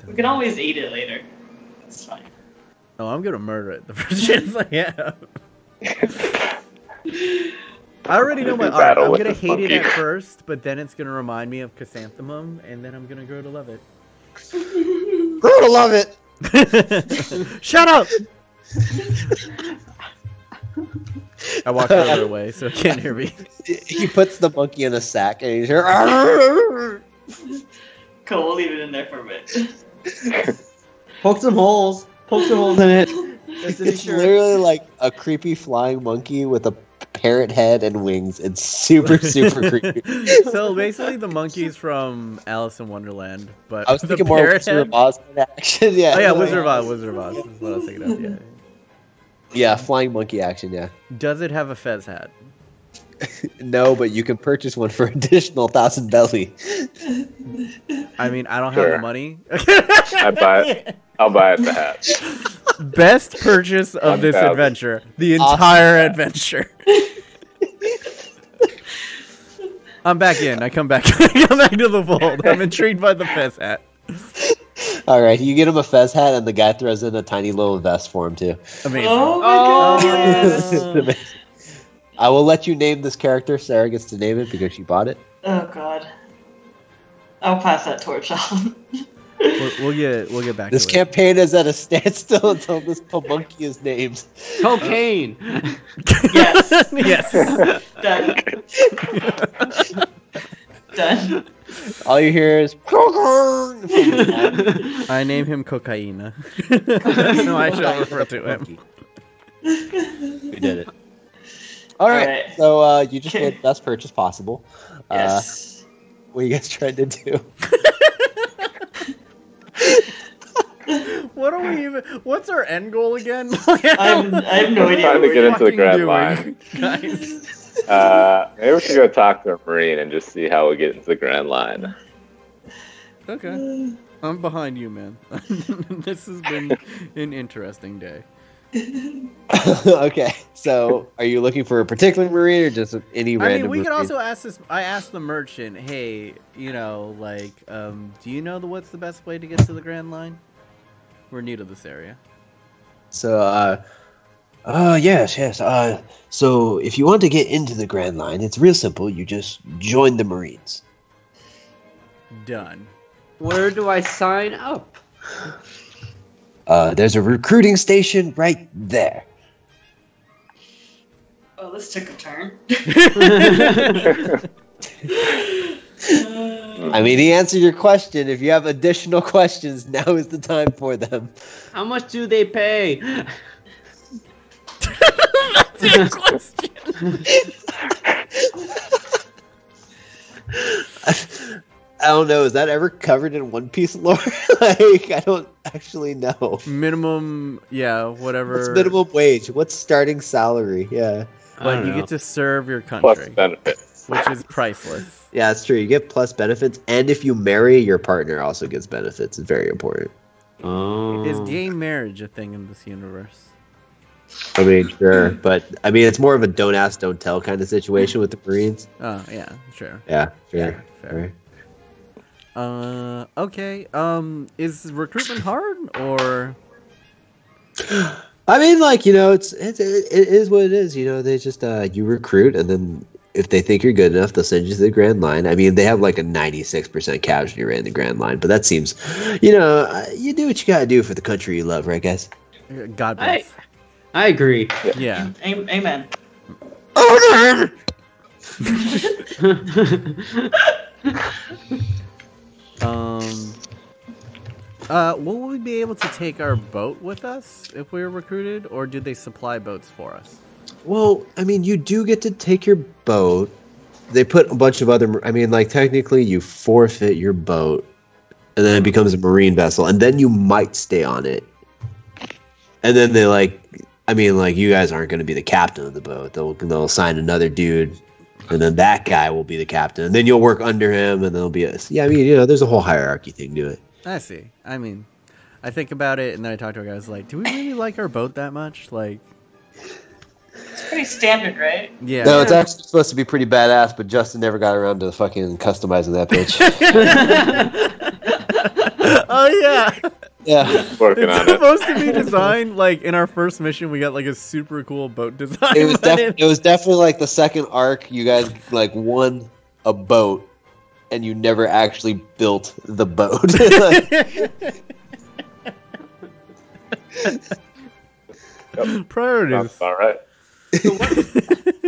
We can always eat it later. It's fine. Oh, I'm gonna murder it the first chance I have. I already know my art. I'm gonna hate it at first, but then it's gonna remind me of chrysanthemum, and then I'm gonna grow to love it. Grow to love it! Shut up! I walk further away so it can't hear me. He puts the monkey in a sack and he's here. Cool, we'll leave it in there for a bit. Poke some holes in it. It's literally like a creepy flying monkey with a parrot head and wings. It's super creepy. So basically the monkey's from Alice in Wonderland, but I was thinking more Wizard of Oz in action. Yeah. Oh yeah, Wizard of Oz is what I was thinking of, yeah. Yeah, flying monkey action, yeah. Does it have a fez hat? No, but you can purchase one for additional 1,000 belly. I mean, I don't have the money. I'll buy it the hat. Best purchase of this 1,000. adventure. The entire adventure. I'm back in. I come back. I come back to the fold. I'm intrigued by the Fez hat. All right, you get him a Fez hat, and the guy throws in a tiny little vest for him too. Amazing. Oh my god! It's amazing. I will let you name this character. Sarah gets to name it because she bought it. Oh god. I'll pass that torch on. We'll get back This to campaign is at a standstill until this homunculus is named. Cocaine. Yes. it. Yes. Done. Done. All you hear is I name him Cocaina. No, I shall refer to him. We did it. All right. Alright. So you just made the best purchase possible. Yes. What are you guys trying to do? What are we even? What's our end goal again? I have no idea. Trying to get into the Grand Line, Line. guys. Maybe we should go talk to a Marine and just see how we get into the Grand Line. Okay, I'm behind you, man. This has been an interesting day. Okay, so are you looking for a particular Marine or just any random? I mean, we could Marine? also ask this. I asked the merchant, "Hey, you know, like, do you know what's the best way to get to the Grand Line? We're new to this area." So, yes. So if you want to get into the Grand Line, it's real simple. You just join the Marines. Done. Where do I sign up? There's a recruiting station right there. Oh, this took a turn. I mean, he answered your question. If you have additional questions, now is the time for them. How much do they pay? That's your question. I don't know. Is that ever covered in One Piece lore? Like, I don't actually know. Minimum, yeah, whatever. What's minimum wage? What's starting salary? Yeah. But you get to serve your Plus country, benefits. which is priceless. Yeah, that's true. You get plus benefits, and if you marry, your partner also gets benefits. It's very important. Oh. Is gay marriage a thing in this universe? I mean, sure, but I mean, it's more of a don't ask, don't tell kind of situation with the Marines. Oh, yeah, sure. Yeah, sure. Yeah, fair. Okay. Is recruitment hard or? I mean, like, you know, it is what it is. You know, they just you recruit, and then if they think you're good enough, they'll send you to the Grand Line. I mean, they have like a 96% casualty rate in the Grand Line, but that seems, you know, you do what you gotta do for the country you love, right, guys? God bless. I agree. Yeah. Amen. Will we be able to take our boat with us if we were recruited, or do they supply boats for us? Well, I mean, you do get to take your boat. They put a bunch of other. I mean, like, technically, you forfeit your boat, and then it becomes a marine vessel, and then you might stay on it. And then they I mean, like, you guys aren't going to be the captain of the boat. They'll assign another dude, and then that guy will be the captain, and then you'll work under him, and there'll be a. Yeah, I mean, you know, there's a whole hierarchy thing to it. I see. I mean, I think about it, and then I talk to a guy who's like, do we really like our boat that much? Like, It's pretty standard, right? yeah. No, it's actually supposed to be pretty badass, but Justin never got around to fucking customizing that bitch. Oh, yeah. Yeah. Working It's on it. supposed to be designed, like, in our first mission, we got, like, a super cool boat design. It was, but it was definitely like the second arc. You guys like won a boat, and you never actually built the boat. Priorities. Sounds all right.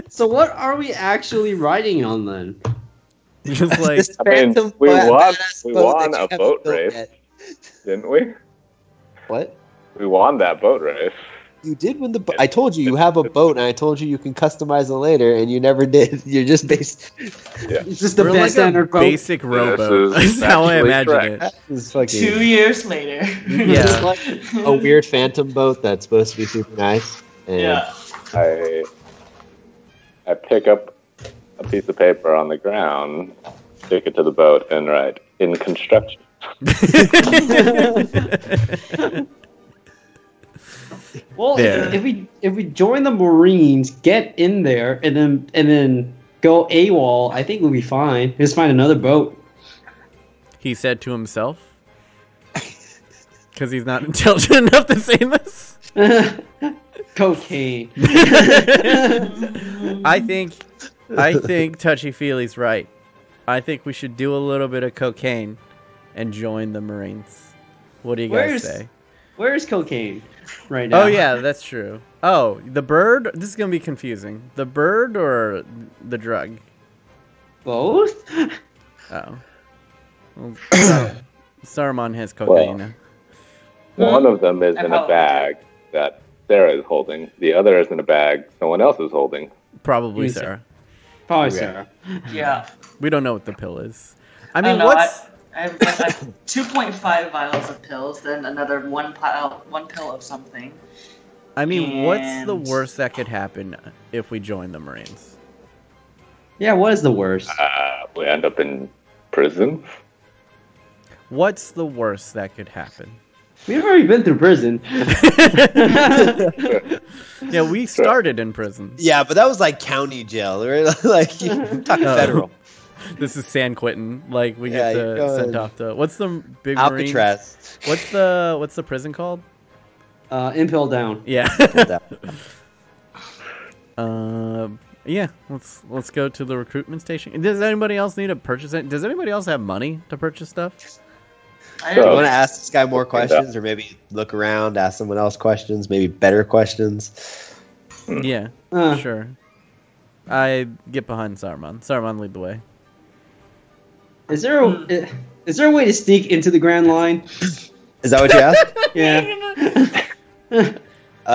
So what are we actually riding on then? Just like, This I mean, phantom we badass won boat that you a haven't boat built race, yet. didn't we? What? We won that boat race. You did win the boat. I told you have a boat, and I told you can customize it later, and you never did. You're just based. It's just the we're best like a standard boat. basic rowboat. This is That's how I actually imagine correct. it. This is fucking. 2 years later. It's Yeah. like a weird phantom boat that's supposed to be super nice. And Yeah. I pick up a piece of paper on the ground, stick it to the boat, and write "in construction." Well, There. if we join the Marines, get in there, and then go AWOL, I think we'll be fine. Just find another boat. He said to himself, because he's not intelligent enough to say this. Cocaine. I think Touchie Filli's right. I think we should do a little bit of cocaine and join the Marines. What do you guys say? Where's cocaine right now? Oh yeah, that's true. Oh, the bird? This is gonna be confusing. The bird or the drug? Both? Oh. Well, Sarumon has cocaine. One of them is And in a how- bag that Sarah is holding. The other is in a bag someone else is holding. Probably Yes, Sarah. Probably Okay. Sarah. Yeah. We don't know what the pill is. I I mean, don't know, what's... I have 2.5 vials of pills, then another one pill of something. I mean, what's the And- worst that could happen if we join the Marines? Yeah, what is the worst? We end up in prison. What's the worst that could happen? We've already been through prison. Yeah, we started in prison. Yeah, but that was like county jail. Right? Like you're talking federal. This is San Quentin. Like we Yeah, get you're going- sent off to what's the big Marine? Alcatraz. What's the prison called? Impel down. Yeah. Yeah. Let's go to the recruitment station. Does anybody else need to purchase it? Does anybody else have money to purchase stuff? I You So- want to ask this guy more questions, or maybe look around, ask someone else questions, maybe better questions? Yeah. Uh. Sure. I get behind Saruman. Saruman, lead the way. Is there a way to sneak into the Grand Line? Is that what you asked? Yeah.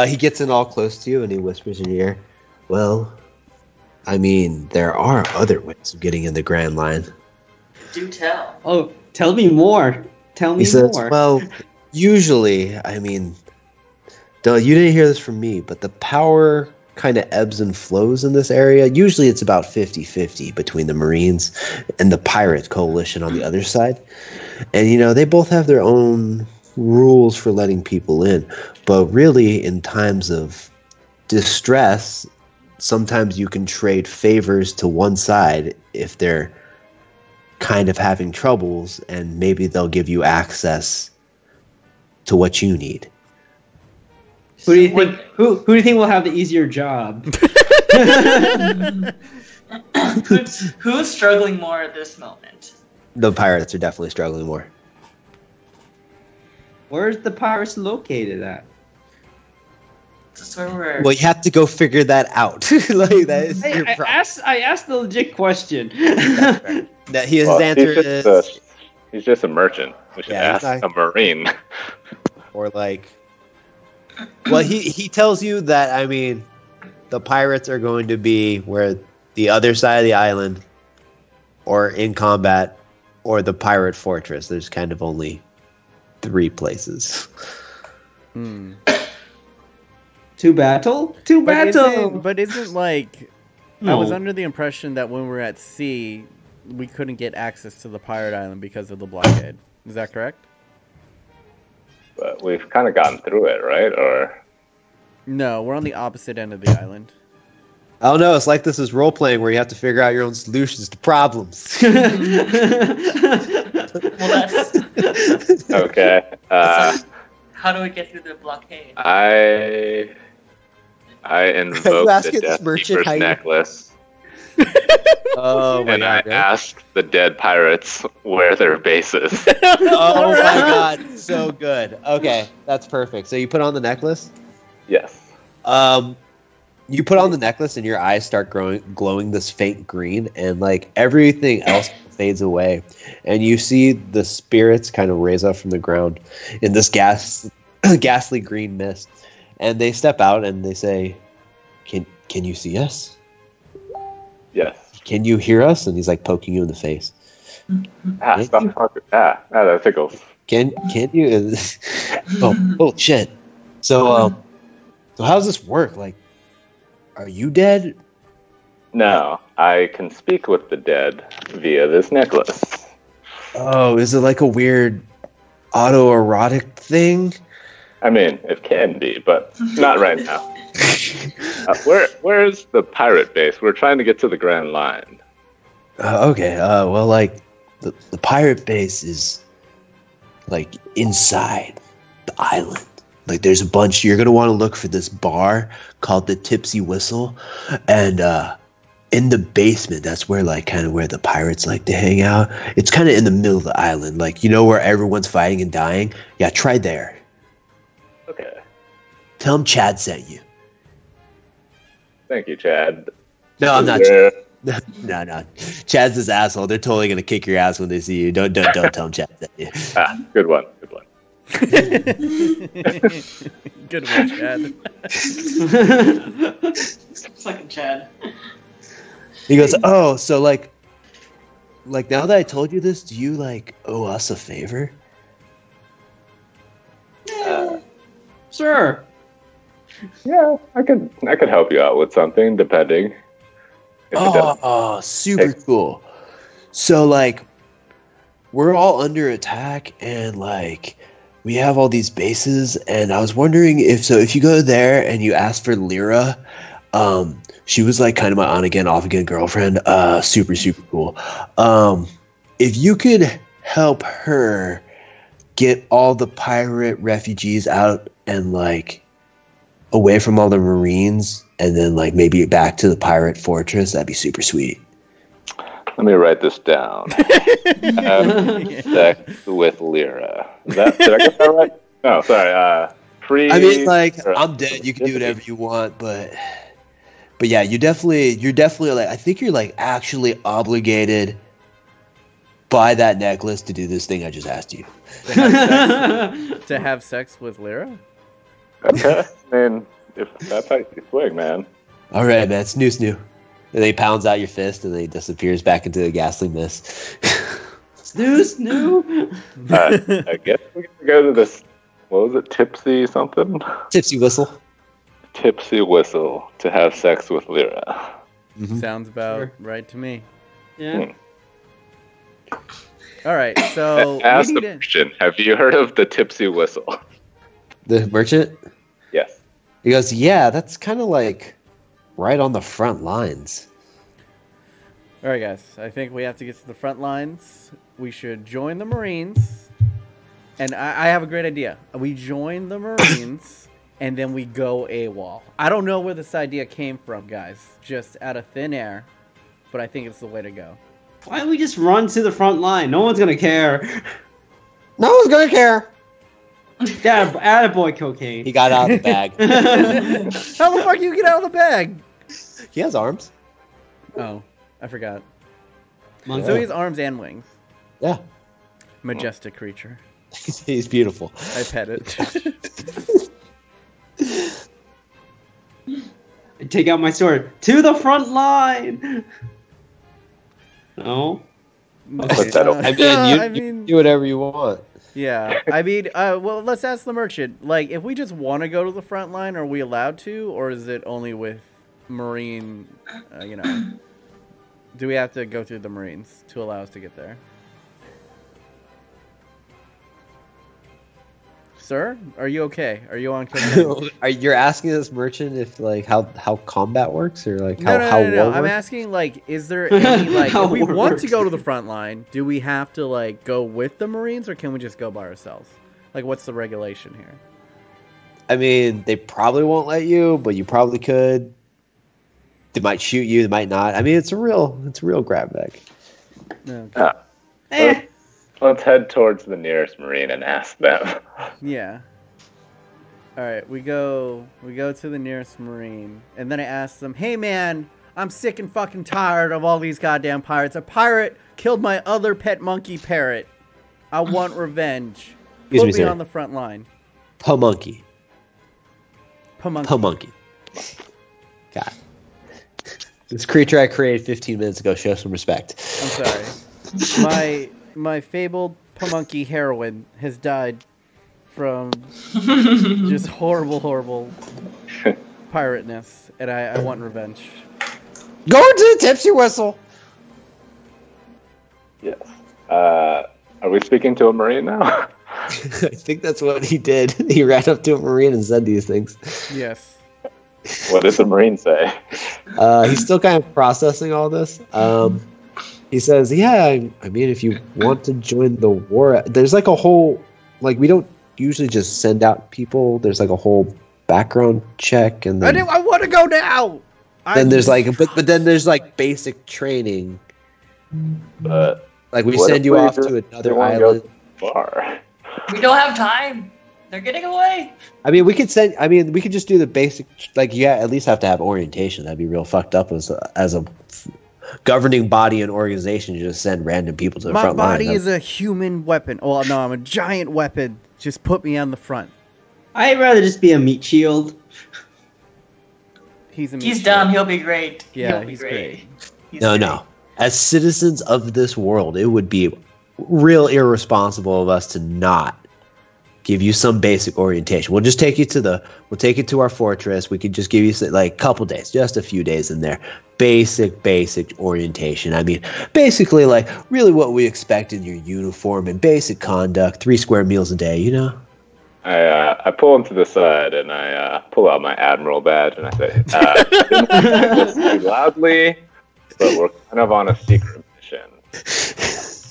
He gets in all close to you and he whispers in your ear, "Well, I mean, there are other ways of getting in the Grand Line." Do tell. Oh, tell me more. Tell me He says, more. "Well, usually, I mean, you didn't hear this from me, but the power kind of ebbs and flows in this area. Usually it's about 50-50 between the Marines and the Pirate Coalition on the other side. And, you know, they both have their own rules for letting people in. But really, in times of distress, sometimes you can trade favors to one side if they're kind of having troubles, and maybe they'll give you access to what you need." Who do you think? Who do you think will have the easier job? Who's struggling more at this moment? The pirates are definitely struggling more. Where's the pirates located at? That's where we're. Well, you have to go figure that out. Like that is your problem. I asked the legit question. That his Well, answer is, he's just a merchant. We should Yeah, he's ask not- a Marine. or like, well, he tells you that, I mean, the pirates are going to be where the other side of the island, or in combat, or the pirate fortress. There's kind of only 3 places. Hmm. To battle? To battle! But isn't like I was No. under the impression that when we're at sea, we couldn't get access to the pirate island because of the blockade. Is that correct? But we've kind of gotten through it, right? Or No, we're on the opposite end of the island. I don't know. It's like this is role playing where you have to figure out your own solutions to problems. Well, that's. okay. How do we get through the blockade? I invoked asking the this Death merchant Keeper's how you- necklace, Oh my and I god! Really? asked the dead pirates where their base is. Oh my god! So good. Okay, that's perfect. So you put on the necklace. Yes. You put on the necklace and your eyes start glowing this faint green, and like everything else fades away, and you see the spirits kind of raise up from the ground in this ghastly green mist, and they step out and they say, "Can you see us? Yes. Can you hear us?" And he's like poking you in the face. Stop talking. That tickles. Can you? Oh shit! So how does this work? Like, are you dead? No, I can speak with the dead via this necklace. Oh, is it like a weird autoerotic thing? I mean, it can be, but not right now. Where's the pirate base? We're trying to get to the Grand Line. Okay. Well, like the pirate base is like inside the island. Like there's a bunch. You're gonna want to look for this bar called the Tipsy Whistle, and in the basement, that's where like kind of where the pirates like to hang out. It's kind of in the middle of the island, like you know where everyone's fighting and dying. Yeah, try there. Okay. Tell him Chad sent you. Thank you, Chad. No, I'm not. Where- No. Chad's this asshole. They're totally gonna kick your ass when they see you. Don't tell him Chad sent you. Good one. Good one, Chad. Fucking Chad. He goes, oh, so like now that I told you this, do you like owe us a favor? Sure. Yeah, I could help you out with something, depending. If it doesn't- Oh, super cool. So like, we're all under attack, and like, we have all these bases, and I was wondering if you go there and you ask for Lyra, she was like kind of my on again, off again girlfriend. Super cool. If you could help her get all the pirate refugees out and like away from all the Marines, and then like maybe back to the pirate fortress, that'd be super sweet. Let me write this down. Have sex with Lyra. Did I get that right? No, sorry. I mean, like, I'm dead. You can do whatever you want, but yeah, you're definitely like, I think you're like actually obligated by that necklace to do this thing I just asked you. To have sex with Lyra? Okay. I mean, if that's how you swing, man. All right, man. Snoo. And then he pounds out your fist, and then he disappears back into the ghastly mist. Snoo. I guess we can go to this. What was it? Tipsy something? Tipsy Whistle. Tipsy Whistle to have sex with Lyra. Mm-hmm. Sounds about Sure. right to me. Yeah. All right, so Ask we the need to... question. Have you heard of the Tipsy Whistle? The merchant? Yes. He goes, yeah, that's kind of like right on the front lines. All right, guys. I think we have to get to the front lines. We should join the Marines. And I have a great idea. We join the Marines, and then we go AWOL. I don't know where this idea came from, guys. Just out of thin air. But I think it's the way to go. Why don't we just run to the front line? No one's gonna care. No one's gonna care. Yeah, attaboy cocaine. He got out of the bag. How the fuck you get out of the bag? He has arms. Oh, I forgot. Monkey. So he has arms and wings. Yeah. Majestic creature. He's beautiful. I pet it. I take out my sword. To the front line! No? Put that over. I mean, you do whatever you want. Yeah, I mean, well, let's ask the merchant. Like, if we just want to go to the front line, are we allowed to, or is it only with Marine? Do we have to go through the Marines to allow us to get there? Sir, are you okay? Are you on cocaine? You're asking this merchant if like how combat works, or like how No. war I'm works? asking, like, is there any, like, How if we war want to works. go to the front line, do we have to, like, go with the Marines, or can we just go by ourselves? Like, what's the regulation here? I mean, they probably won't let you, but you probably could. They might shoot you, they might not. I mean, it's a real grab bag. Okay. Let's head towards the nearest Marine and ask them. Yeah. All right, we go to the nearest Marine, and then I ask them, "Hey, man, I'm sick and fucking tired of all these goddamn pirates. A pirate killed my other pet monkey parrot. I want revenge. Excuse Put me, me sir. on the front line." Pamonkey. Pamonkey. Pamonkey. God. This creature I created 15 minutes ago, show some respect. I'm sorry. My fabled Pamonkey heroine has died from just horrible pirateness, and I want revenge. Go into the tipsy whistle. Yes. Are we speaking to a Marine now? I think that's what he did. He ran up to a Marine and said these things. Yes. What did the Marine say? He's still kind of processing all this. He says, yeah, I mean, if you want to join the war, there's like a whole, like, we don't usually just send out people. There's like a whole background check. And then, I want to go now. Then there's like, but then there's like basic training. But like we send you off to another island. Far. We don't have time. They're getting away. I mean, we could just do the basic, like, yeah, at least have to have orientation. That'd be real fucked up as a governing body and organization to just send random people to the front line. My body is a human weapon. Well, no, I'm a giant weapon. Just put me on the front. I'd rather just be a meat shield. He's dumb. He'll be great. Yeah, he'll be he's great. No. As citizens of this world, it would be real irresponsible of us to not give you some basic orientation. We'll just take you to our fortress. We could just give you like a couple days, just a few days in there. Basic orientation. I mean, basically like really what we expect in your uniform and basic conduct, 3 square meals a day, you know? I pull him to the side and I pull out my Admiral badge and I say, didn't say too loudly, but we're kind of on a secret mission.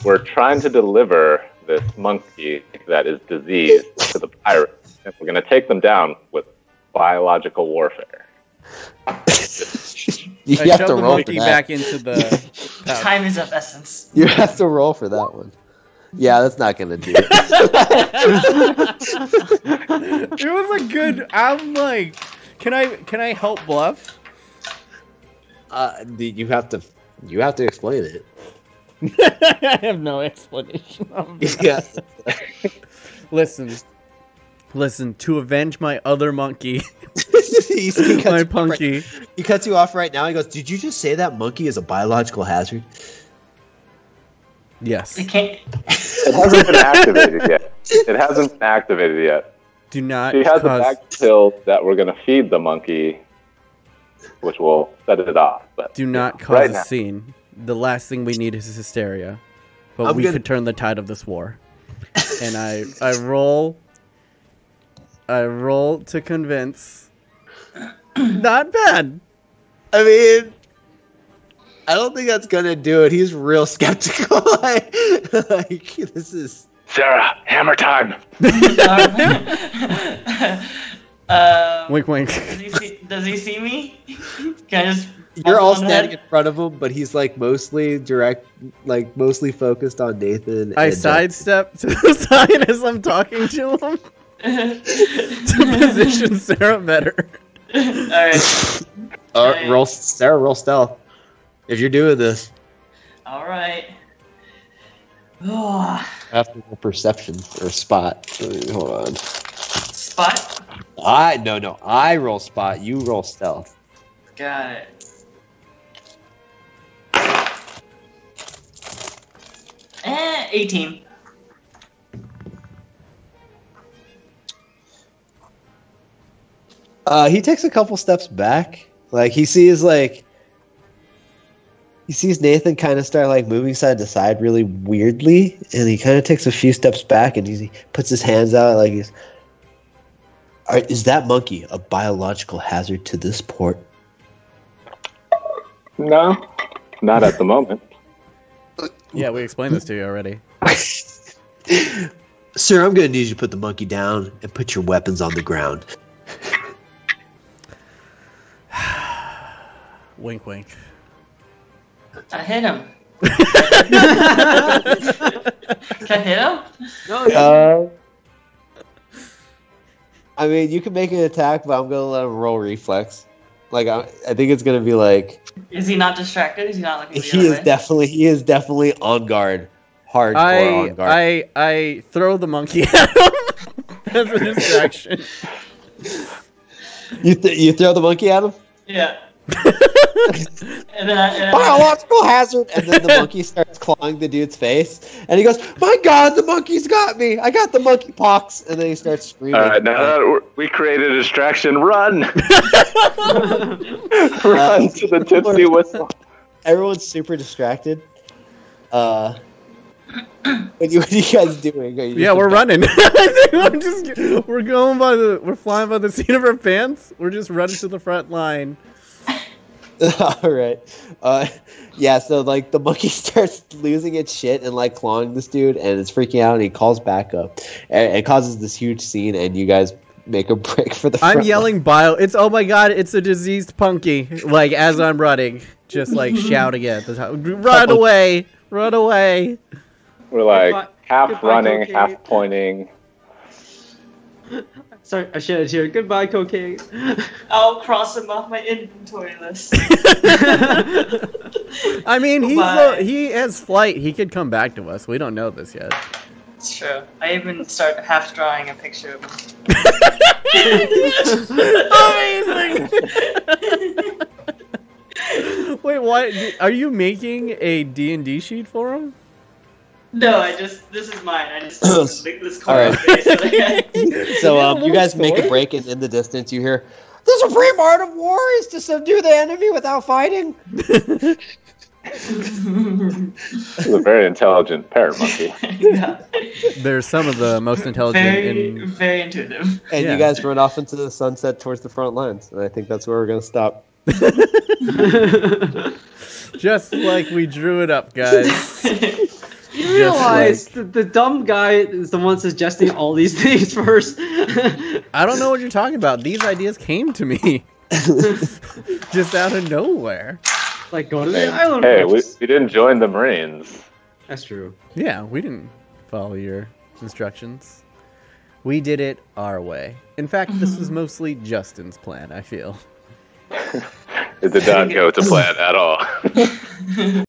We're trying to deliver this monkey that is diseased to the pirates. And we're going to take them down with biological warfare. You I have shove to the roll monkey for that. back into the pouch. Time is of essence. You have to roll for that one. Yeah, that's not going to do it. It was a good. I'm like, can I help bluff? You have to explain it. I have no explanation. Yeah. Listen. To avenge my other monkey, my punky. He cuts you off right now. He goes, "Did you just say that monkey is a biological hazard?" Yes. It can't. It hasn't been activated yet. Do not. She has cause... a bag of pills that we're going to feed the monkey, which will set it off. But Do not cause a scene. The last thing we need is hysteria, but we could turn the tide of this war. And I roll to convince. Not bad. I mean, I don't think that's gonna do it. He's real skeptical. like this is Sarah, hammer time. Wink, wink. Does he see me? Can I just? You're all standing in front of him, but he's like mostly mostly focused on Nathan. I sidestep to the side as I'm talking to him to position Sarah better. All right. Roll stealth. If you're doing this. All right. Oh. After the perception or spot. Hold on. Spot? No. I roll spot. You roll stealth. Got it. Eh, 18. He takes a couple steps back. Like he sees Nathan kind of start like moving side to side really weirdly, and he kind of takes a few steps back and he puts his hands out like he's. Is that monkey a biological hazard to this port? No, not at the moment. Yeah, we explained this to you already. Sir, I'm going to need you to put the monkey down and put your weapons on the ground. Wink, wink. I hit him. Can I hit him? No. I mean, you can make an attack, but I'm going to let him roll reflex. Like, I think it's going to be like... Is he not distracted? Is he not looking the other way? He is definitely on guard. Hardcore on guard. I throw the monkey at him as a distraction. You throw the monkey at him? Yeah. And then Biological hazard, and then the monkey starts clawing the dude's face, and he goes, "My God, the monkey's got me! I got the monkey pox!" And then he starts screaming. All right, now that we created a distraction, run! Run to the Tootsie Whistle. Everyone's super distracted. What are you guys doing? Yeah, we're running. We're flying by the seat of our pants. We're just running to the front line. All right. Yeah, so like the monkey starts losing its shit and like clawing this dude, and it's freaking out, and he calls back up, and it causes this huge scene, and you guys make a break for the front I'm yelling it's oh my God, it's a diseased punky, like as I'm running, just like shouting at the top, run away, run away. We're like half Goodbye, running, cocaine. half pointing. Sorry, I shed a tear. Goodbye, cocaine. I'll cross him off my inventory list. I mean, Goodbye. he has flight. He could come back to us. We don't know this yet. It's true. I even start half drawing a picture of him. Amazing! Wait, what? Are you making a D&D sheet for him? No, this is mine. I just this All right. face that I had. So you guys make a break, and in the distance you hear, "The supreme art of war is to subdue the enemy without fighting." He's a very intelligent parrot monkey. Yeah. They're some of the most intelligent Very intuitive. And Yeah. you guys run off into the sunset towards the front lines, and I think that's where we're gonna stop. Just like we drew it up, guys. You realize the dumb guy is the one suggesting all these things first. I don't know what you're talking about. These ideas came to me. Just out of nowhere. Like, go to the island. Hey, we first. didn't join the Marines. That's true. Yeah, we didn't follow your instructions. We did it our way. In fact, this was mostly Justin's plan, I feel. It did not go to plan at all.